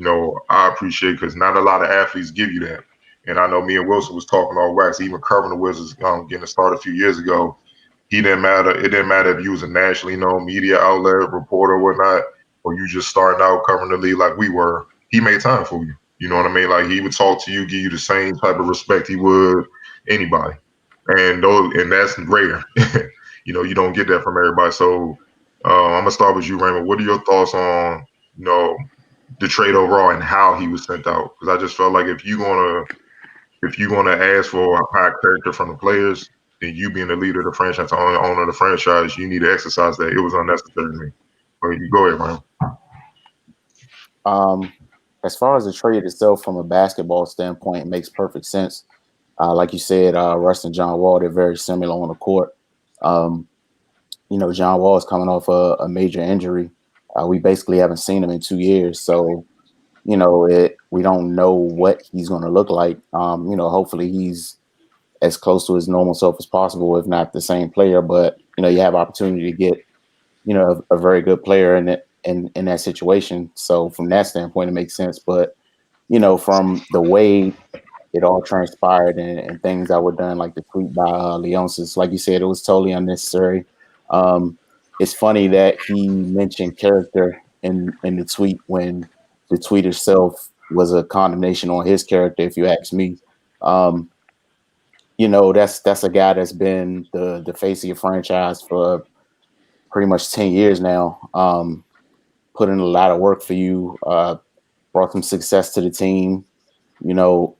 I appreciate because not a lot of athletes give you that. And I know me and Wilson was talking all wax, even covering the Wizards getting started a few years ago. It didn't matter if you was a nationally known media outlet, reporter, or whatnot, or you just starting out covering the league like we were. He made time for you. You know what I mean? Like he would talk to you, give you the same type of respect he would anybody. And that's rare. You don't get that from everybody. So I'm gonna start with you, Raymond. What are your thoughts on the trade overall and how he was sent out? Because I just felt like if you're gonna ask for a high character from the players, then you being the leader of the franchise, the owner of the franchise, you need to exercise that. It was unnecessary to me. But you go ahead, Raymond.
As far as the trade itself, from a basketball standpoint, it makes perfect sense. Like you said, Russ and John Wall, they're very similar on the court. John Wall is coming off a major injury. We basically haven't seen him in 2 years. So, we don't know what he's going to look like. Hopefully he's as close to his normal self as possible, if not the same player. But, you have opportunity to get, a very good player in that situation. So from that standpoint, it makes sense. But, from the way it all transpired and things that were done, like the tweet by Leonsis, like you said, it was totally unnecessary. It's funny that he mentioned character in the tweet when the tweet itself was a condemnation on his character, if you ask me. That's a guy that's been the face of your franchise for pretty much 10 years now. Put in a lot of work for you, brought some success to the team,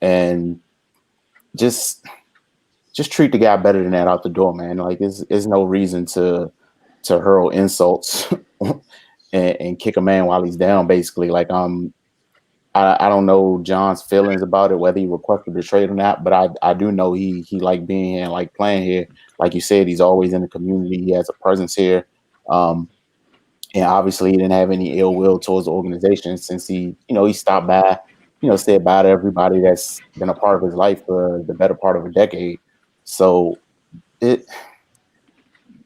and just treat the guy better than that out the door, man. Like there's no reason to hurl insults and kick a man while he's down, basically. Like I don't know John's feelings about it, whether he requested the trade or not, but I do know he liked being here and like playing here. Like you said, he's always in the community. He has a presence here. And obviously he didn't have any ill will towards the organization since he stopped by, said bye to everybody that's been a part of his life for the better part of a decade. So this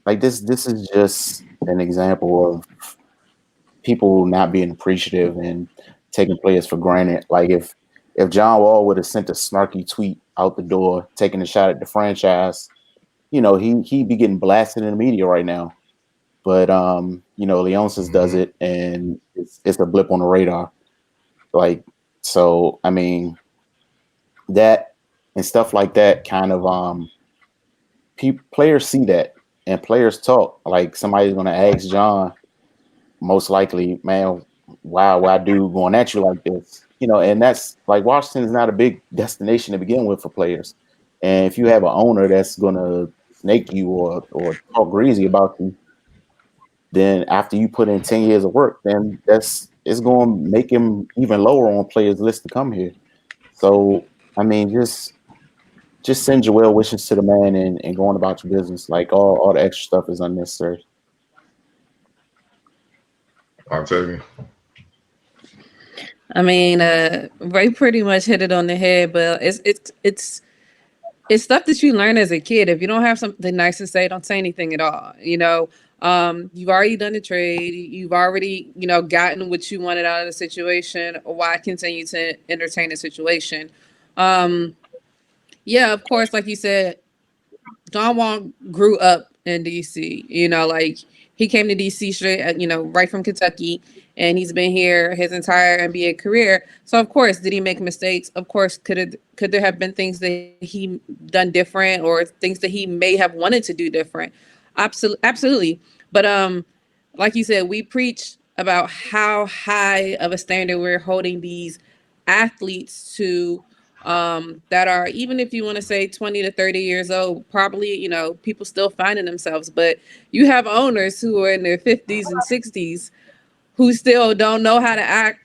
is just an example of people not being appreciative and taking players for granted. Like if John Wall would have sent a snarky tweet out the door, taking a shot at the franchise, he'd be getting blasted in the media right now. but you know, Leonsis does it, and it's a blip on the radar. Like, so I mean, that and stuff like that kind of players see that, and players talk. Like, somebody's gonna ask John, most likely, man, why dude going at you like this? You know, and that's like, Washington is not a big destination to begin with for players. And if you have an owner that's gonna snake you or talk greasy about you, then after you put in 10 years of work, then it's gonna make him even lower on players' list to come here. So I mean, just send your well wishes to the man and go on about your business. Like, all the extra stuff is unnecessary.
Octavia.
I mean, Ray pretty much hit it on the head, but it's stuff that you learn as a kid. If you don't have something nice to say, don't say anything at all. You know, you've already done the trade. You've already, you know, gotten what you wanted out of the situation. Why continue to entertain the situation? Yeah, of course, like you said, John Wall grew up in DC. You know, like, he came to DC straight, you know, right from Kentucky, and he's been here his entire NBA career. So of course, did he make mistakes? Of course, could there have been things that he done different, or things that he may have wanted to do different? Absolutely. But like you said, we preach about how high of a standard we're holding these athletes to, that are, even if you want to say 20 to 30 years old, probably, you know, people still finding themselves. But you have owners who are in their 50s and 60s who still don't know how to act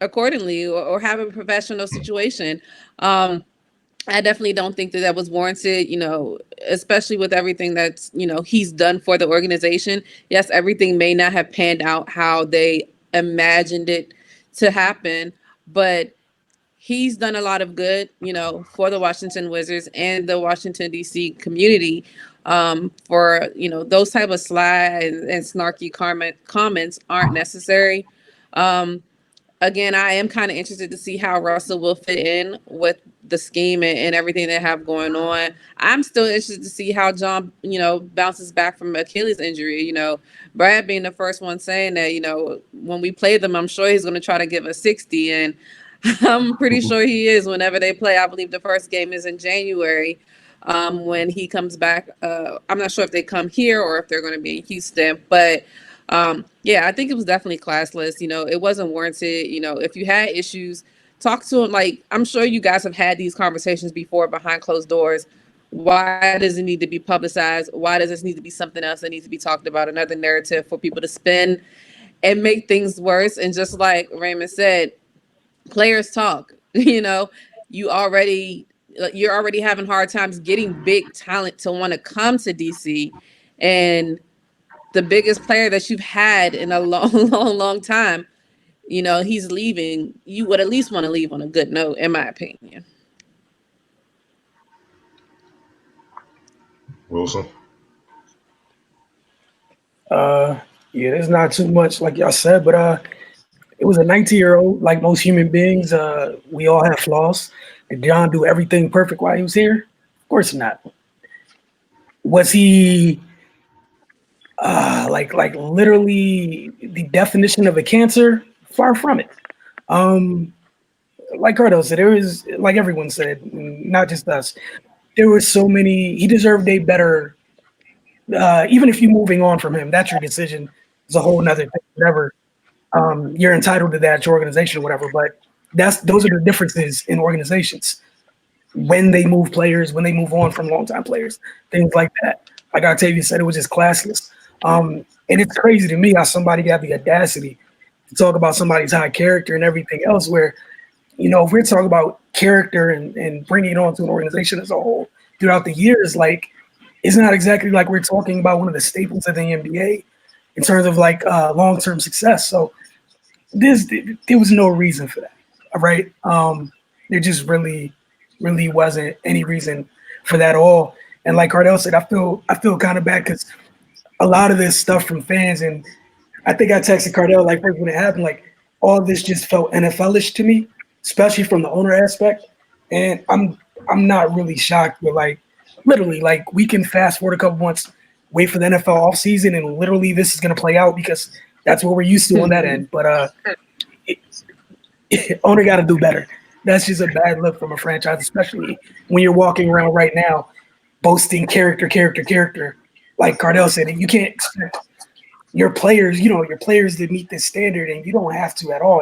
accordingly, or have a professional situation. I definitely don't think that was warranted, you know, especially with everything that's, you know, he's done for the organization. Yes, everything may not have panned out how they imagined it to happen, but he's done a lot of good, you know, for the Washington Wizards and the Washington, D.C. community. For, you know, those type of sly and snarky comments aren't necessary. Again, I am kind of interested to see how Russell will fit in with the scheme and everything they have going on. I'm still interested to see how John, you know, bounces back from Achilles injury. You know, Brad being the first one saying that, you know, when we play them, I'm sure he's going to try to give us 60. And I'm pretty sure he is whenever they play. I believe the first game is in January, when he comes back. I'm not sure if they come here or if they're going to be in Houston, but yeah, I think it was definitely classless. You know, it wasn't warranted. You know, if you had issues, talk to him. Like, I'm sure you guys have had these conversations before behind closed doors. Why does it need to be publicized? Why does this need to be something else that needs to be talked about? Another narrative for people to spin and make things worse. And just like Raymond said, players talk. You know, you're already having hard times getting big talent to want to come to DC, and the biggest player that you've had in a long time, you know, he's leaving. You would at least want to leave on a good note, in my opinion.
Wilson.
Yeah, there's not too much, like y'all said, but it was a 19-year-old. Like most human beings, we all have flaws. Did John do everything perfect while he was here? Of course not. Was he like literally the definition of a cancer? Far from it. Like Cardell said, there was, like everyone said, not just us, there were so many. He deserved a better. Even if you're moving on from him, that's your decision. It's a whole nother thing. Whatever. You're entitled to that, your organization, whatever. But those are the differences in organizations. When they move players, when they move on from longtime players, things like that. Like Octavia said, it was just classless. And it's crazy to me how somebody got the audacity to talk about somebody's high character and everything else, where, you know, if we're talking about character and bringing it on to an organization as a whole throughout the years, like, it's not exactly like we're talking about one of the staples of the NBA in terms of like long-term success. So there was no reason for that. All right. There just really wasn't any reason for that at all. And like Cardell said, I feel kind of bad because a lot of this stuff from fans, and I think I texted Cardell like first when it happened, like all of this just felt NFL-ish to me, especially from the owner aspect. And I'm not really shocked, but like literally, like we can fast forward a couple months. wait for the NFL offseason and literally this is going to play out because that's what we're used to on that end. But owner got to do better. That's just a bad look from a franchise, especially when you're walking around right now boasting character. Like Cardell said, you can't expect your players, your players to meet this standard, and you don't have to at all.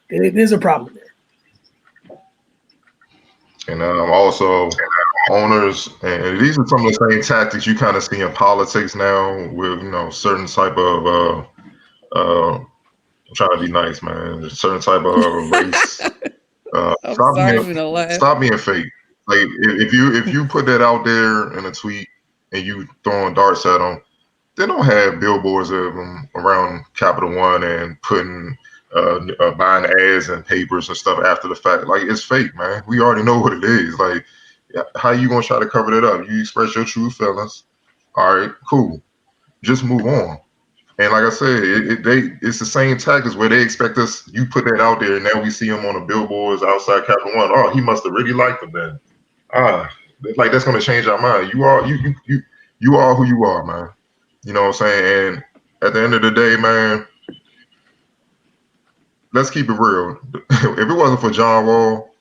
There's a problem there.
And also owners, and these are some of the same tactics you kind of see in politics now with, certain type of, I'm trying to be nice, man, a certain type of race. Stop being fake. Like if you put that out there in a tweet and you throwing darts at them, they don't have billboards of them around Capital One and putting buying ads and papers and stuff after the fact. Like, it's fake, man. We already know what it is. Like, how you gonna try to cover that up? You express your true feelings. All right, cool. Just move on. And like I said, it's the same tactics where they expect us. You put that out there, and now we see him on the billboards outside Capital One. Oh, he must have really liked them then. Like, that's gonna change our mind. You are who you are, man. You know what I'm saying? And at the end of the day, man, let's keep it real. If it wasn't for John Wall,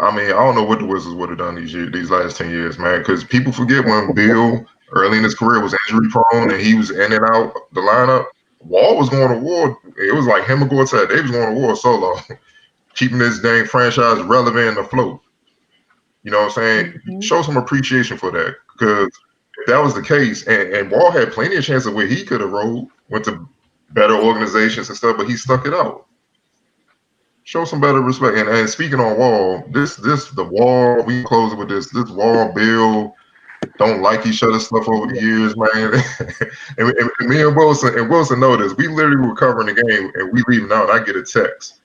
I mean, I don't know what the Wizards would have done these last 10 years, man. Because people forget when Bill, early in his career, was injury prone and he was in and out the lineup. Wall was going to war. It was like him and Gortat. They was going to war solo, keeping this dang franchise relevant and afloat. You know what I'm saying? Mm-hmm. Show some appreciation for that, because if that was the case, and Wall had plenty of chances where he could have rolled, went to better organizations and stuff, but he stuck it out. Show some better respect. And speaking on Wall, the Wall, we close it with this Wall, Bill don't like each other stuff over the years, man. and me and Wilson know this. We literally were covering the game and we leaving out, and I get a text.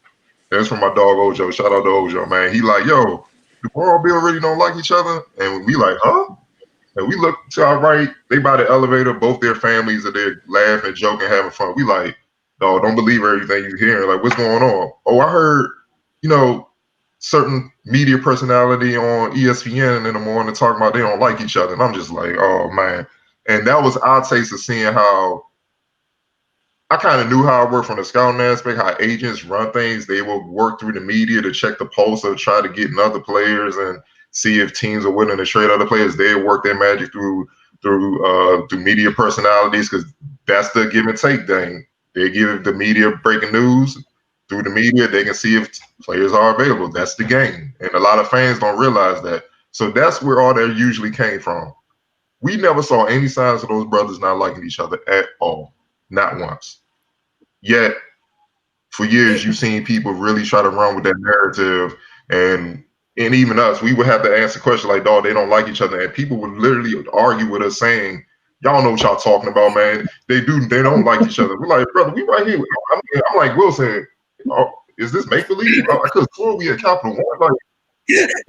That's from my dog Ojo. Shout out to Ojo, man. He like, yo, the Wall, Bill really don't like each other? And we like, huh? And we look to our right, they by the elevator, both their families are there laughing, joking, having fun. We like, dog, don't believe everything you hearing. Like, what's going on? Oh, I heard, certain media personality on ESPN in the morning talking about they don't like each other. And I'm just like, oh, man. And that was our taste of seeing how I kind of knew how it worked from the scouting aspect, how agents run things. They will work through the media to check the pulse of try to get in other players and see if teams are willing to trade other players. They work their magic through media personalities, because that's the give and take thing. They give the media breaking news. Through the media, they can see if players are available. That's the game. And a lot of fans don't realize that. So that's where all that usually came from. We never saw any signs of those brothers not liking each other at all. Not once. Yet, for years, you've seen people really try to run with that narrative. And even us, we would have to answer questions like, dog, they don't like each other. And people would literally argue with us saying, y'all know what y'all talking about, man. They don't like each other. We're like, brother, we right here. I'm like, Wilson, is this make believe? I could have sworn we at Capital One. Like,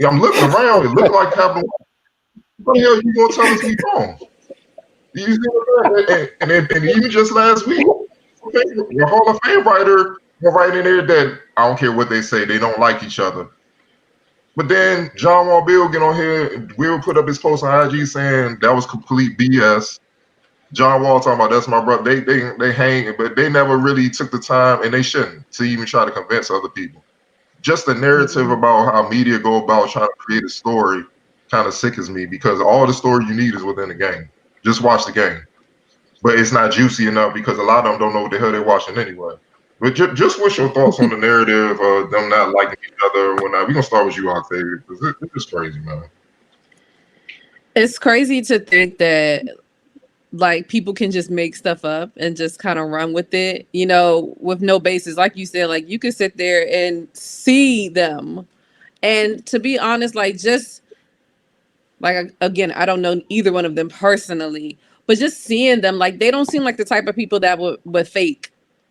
I'm looking around. It looks like Capital One. What the hell you gonna tell us we wrong? You see and even just last week, your Hall of Fame writer right in there that I don't care what they say, they don't like each other. But then John Wall Bill get on here and Will put up his post on IG saying that was complete BS. John Wall talking about that's my brother. They hang, but they never really took the time, and they shouldn't, to even try to convince other people. Just the narrative about how media go about trying to create a story kind of sickens me, because all the story you need is within the game. Just watch the game. But it's not juicy enough because a lot of them don't know what the hell they're watching anyway. But just what's your thoughts on the narrative of them not liking each other? We're going to start with you, Octavia, because it's crazy, man.
It's crazy to think that, like, people can just make stuff up and just kind of run with it, with no basis. Like you said, like, you could sit there and see them. And to be honest, like, just like, again, I don't know either one of them personally, but just seeing them, like, they don't seem like the type of people that would fake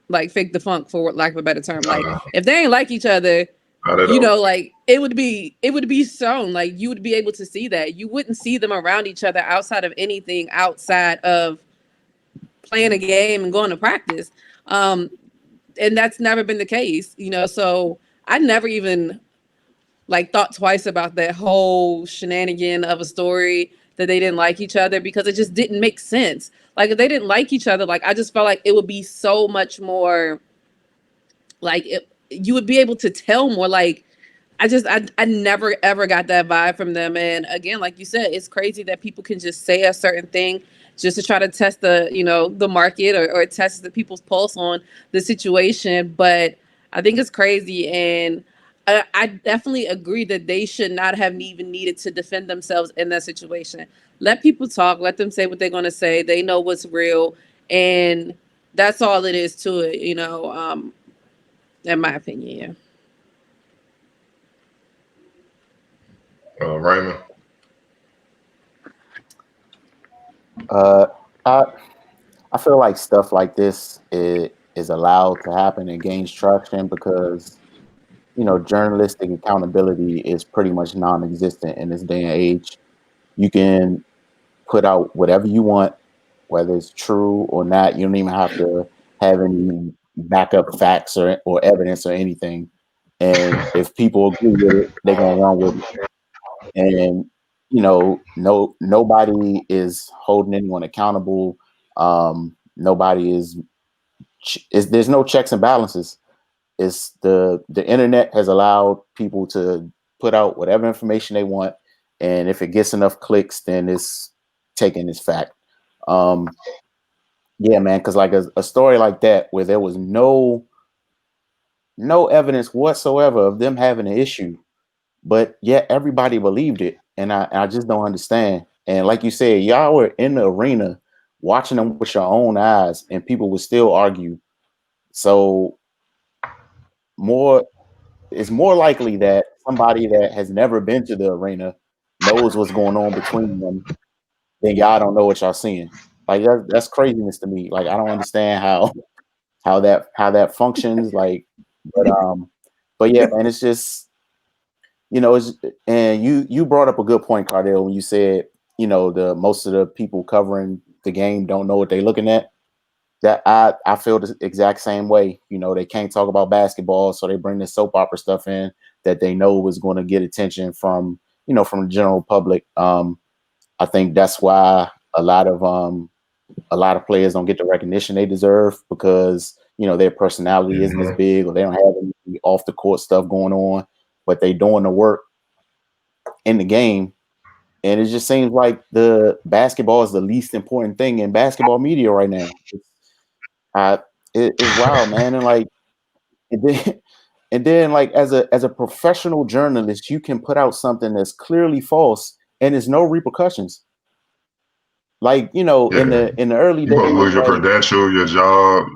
the funk, for lack of a better term. Like, if they ain't like each other, like, it would be shown. Like, you would be able to see that. You wouldn't see them around each other outside of anything outside of playing a game and going to practice. And that's never been the case, so I never even thought twice about that whole shenanigan of a story. that they didn't like each other because it just didn't make sense. Like if they didn't like each other, like I just felt like it would be so much more like you would be able to tell more. Like I never ever got that vibe from them. And again, like you said, it's crazy that people can just say a certain thing just to try to test the market or test the people's pulse on the situation. But I think it's crazy, and I definitely agree that they should not have even needed to defend themselves in that situation. Let people talk. Let them say what they're going to say. They know what's real, and that's all it is to it. In my opinion. Yeah.
Raymond.
I feel like stuff like this is allowed to happen and gains traction because, journalistic accountability is pretty much non-existent in this day and age. You can put out whatever you want, whether it's true or not. You don't even have to have any backup facts or evidence or anything. And if people agree with it, they're going to run with it. And, nobody is holding anyone accountable. Nobody is there's no checks and balances. It's the internet has allowed people to put out whatever information they want, and if it gets enough clicks, then it's taken as fact. Yeah, man, because like a story like that where there was no evidence whatsoever of them having an issue, but yet everybody believed it, and I just don't understand. And like you said, y'all were in the arena watching them with your own eyes, and people would still argue. So it's more likely that somebody that has never been to the arena knows what's going on between them than y'all don't know what y'all seeing. Like that's craziness to me. Like I don't understand how that functions. Like, but yeah, man, it's just and you brought up a good point, Cardell, when you said the most of the people covering the game don't know what they're looking at. That I feel the exact same way. They can't talk about basketball, so they bring this soap opera stuff in that they know was going to get attention from the general public. I think that's why a lot of players don't get the recognition they deserve because their personality isn't as big or they don't have any off the court stuff going on, but they doing the work in the game. And it just seems like the basketball is the least important thing in basketball media right now. It's wild, man. And then like as a professional journalist, you can put out something that's clearly false and there's no repercussions. Like, in the early days,
You're gonna lose your credential, your job.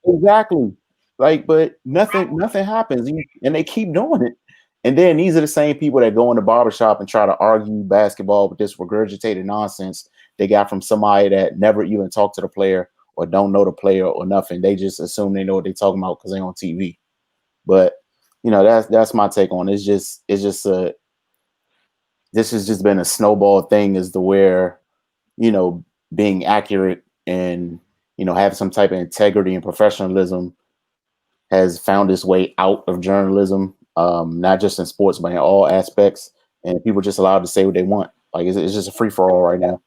Exactly. Like, but nothing happens, and they keep doing it. And then these are the same people that go in the barbershop and try to argue basketball with this regurgitated nonsense they got from somebody that never even talked to the player or don't know the player or nothing. They just assume they know what they're talking about because they're on TV. But that's my take on it. This has just been a snowball thing as to where, being accurate and, have some type of integrity and professionalism has found its way out of journalism, not just in sports, but in all aspects. And people just allowed to say what they want. Like it's just a free for all right now.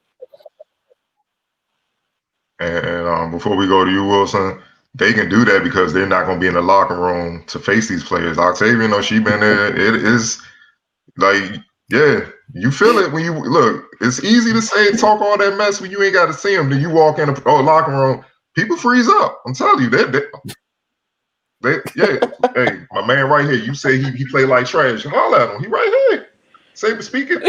And before we go to you, Wilson, they can do that because they're not going to be in the locker room to face these players. Octavia, she been there. It is like, yeah, you feel it when you look. It's easy to say talk all that mess when you ain't got to see them. Then you walk in the locker room, people freeze up. I'm telling you, yeah. Hey, my man right here. You say he played like trash. Holler at him. He right here. Say speaking.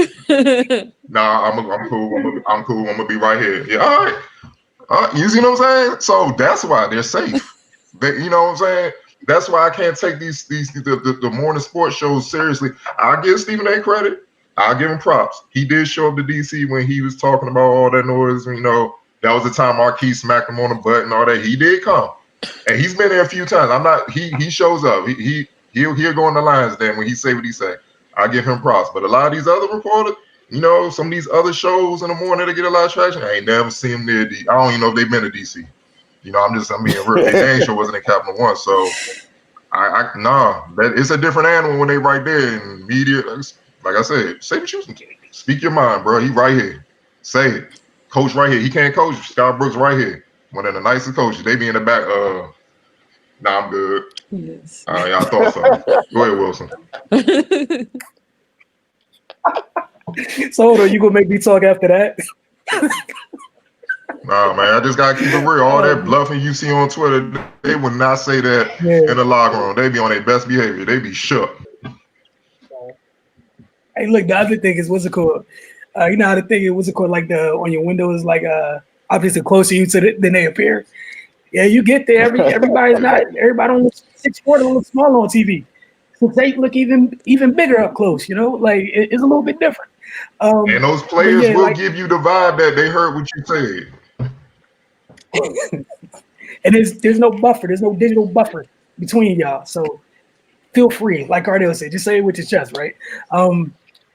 Nah, I'm cool. I'm cool. I'm gonna be right here. Yeah, all right. You see what I'm saying? So that's why they're safe. You know what I'm saying? That's why I can't take the morning sports shows seriously. I'll give Stephen A credit. I'll give him props. He did show up to DC when he was talking about all that noise. That was the time Marquis smacked him on the butt and all that. He did come. And he's been there a few times. He shows up. He'll go on the lines then when he say what he say. I give him props. But a lot of these other reporters, some of these other shows in the morning that get a lot of traction, I ain't never seen them near D. I don't even know if they've been to DC. I'm being real. They ain't sure wasn't in Capital One. So it's a different animal when they right there in media. Like I said, say what you Speak your mind, bro. He right here. Say it. Coach right here. He can't coach. Scott Brooks right here. One of the nicest coaches. They be in the back. Nah, I'm good.
Yes.
Y'all thought so. Go ahead, Wilson.
So hold on, you gonna make me talk after that?
Nah, man, I just gotta keep it real. All that bluffing you see on Twitter, they would not say that in the locker room. They be on their best behavior. They be shook.
Hey, look, the other thing is what's it called? You know how the thing is what's it called? Like the on your windows, like obviously closer you to than they appear. Yeah, you get there. Everybody don't look 6'4", don't look small on TV. 6'8" look even bigger up close. You know, like it's a little bit different.
And those players will give you the vibe that they heard what you said.
And there's no buffer. There's no digital buffer between y'all. So feel free, like Cardell said, just say it with your chest, right?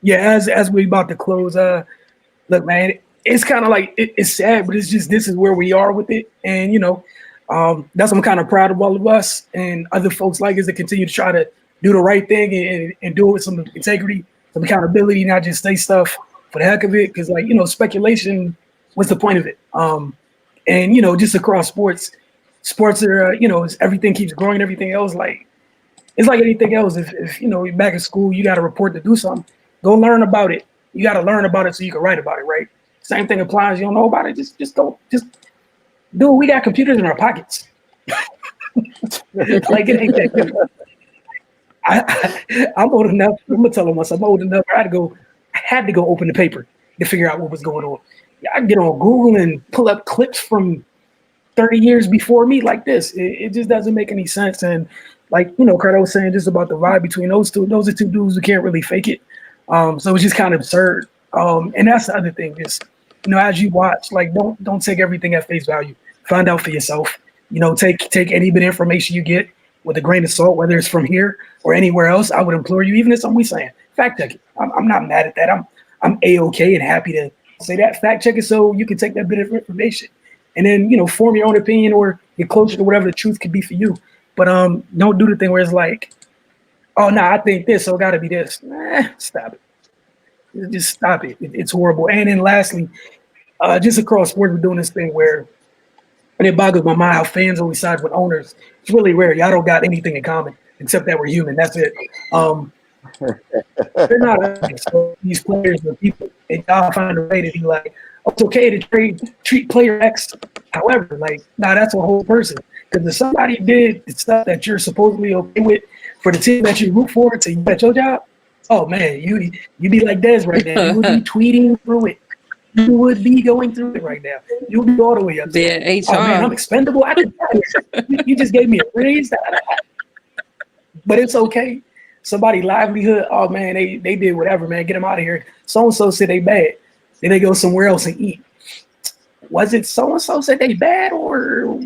Yeah, as we about to close, look, man, it's kind of like it's sad, but it's just this is where we are with it, and you know, that's what I'm kind of proud of all of us and other folks like us that continue to try to do the right thing and do it with some integrity, some accountability, not just say stuff for the heck of it, because like you know, speculation. What's the point of it? And you know, just across sports are you know, everything keeps growing. Everything else, like it's like anything else. If you know, you're back in school, you got a report to do something. Go learn about it. You got to learn about it so you can write about it, right? Same thing applies. You don't know about it, just do it. We got computers in our pockets. Like it ain't that different. I'm old enough. I'm gonna tell myself I'm old enough. I had to go open the paper to figure out what was going on. I get on Google and pull up clips from 30 years before me like this. It just doesn't make any sense. And like, you know, Cardell was saying just about the vibe between those two. Those are two dudes who can't really fake it. So it's just kind of absurd. And that's the other thing is, you know, as you watch, like don't take everything at face value. Find out for yourself. You know, take any bit of information you get with a grain of salt, whether it's from here or anywhere else. I would implore you, even if something we saying, fact check it. I'm not mad at that. I'm A-okay and happy to say that. Fact check it so you can take that bit of information and then, you know, form your own opinion or get closer to whatever the truth could be for you. But don't do the thing where it's like, oh, no, I think this, so it got to be this. Stop it. Just stop it. It's horrible. And then lastly, just across sports, we're doing this thing where, and it boggles my mind how fans always side with owners. It's really rare. Y'all don't got anything in common except that we're human. That's it. They're not so these players are people, and y'all find a way to be like, oh, it's okay to treat player X. However, like, nah, that's a whole person. Because if somebody did the stuff that you're supposedly okay with for the team that you root for to you at your job, oh man, you be like Dez right now. You would be tweeting through it. You would be going through it right now. You would be all the way up.
Yeah, HR.
Oh man, I'm expendable. You just gave me a raise. But it's okay. Somebody livelihood, oh man, they did whatever, man. Get them out of here. So-and-so said they bad. Then they go somewhere else and eat. Was it so-and-so said they bad, or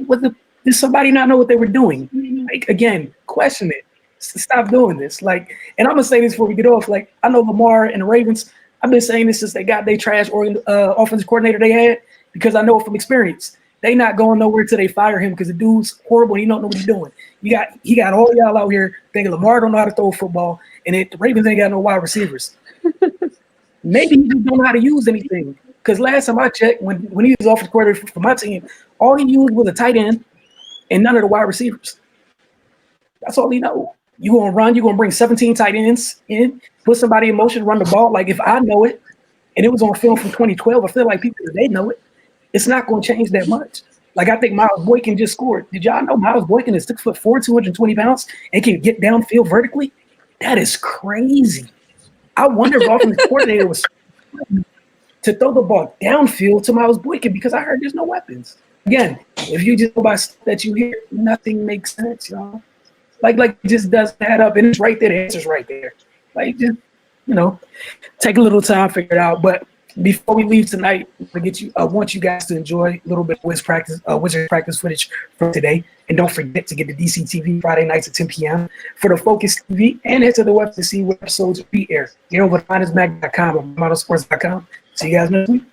did somebody not know what they were doing? Like, again, question it. Stop doing this. Like, and I'm going to say this before we get off. Like, I know Lamar and the Ravens, I've been saying this since they got their trash offensive coordinator they had, because I know it from experience. They not going nowhere till they fire him because the dude's horrible and he don't know what he's doing. He got all y'all out here thinking Lamar don't know how to throw a football, and the Ravens ain't got no wide receivers. Maybe he just don't know how to use anything. Because last time I checked, when he was offensive coordinator for my team, all he used was a tight end and none of the wide receivers. That's all he know. You gonna run, you gonna bring 17 tight ends in, put somebody in motion, run the ball. Like if I know it, and it was on film from 2012, I feel like people they know it. It's not going to change that much. Like I think Miles Boykin just scored. Did y'all know Miles Boykin is 6'4", 220 pounds, and can get downfield vertically? That is crazy. I wonder if offensive coordinator was to throw the ball downfield to Miles Boykin, because I heard there's no weapons. Again, if you just go by stuff that you hear, nothing makes sense, y'all. Like it just doesn't add up, and it's right there. The answer's right there. Like just take a little time, figure it out. But before we leave tonight, I want you guys to enjoy a little bit of Wizard practice footage from today. And don't forget to get the DC TV Friday nights at 10 p.m. for the Focus TV, and head to the website to see what episodes we air. Get over to finestmag.com or modelsports.com. See you guys next week.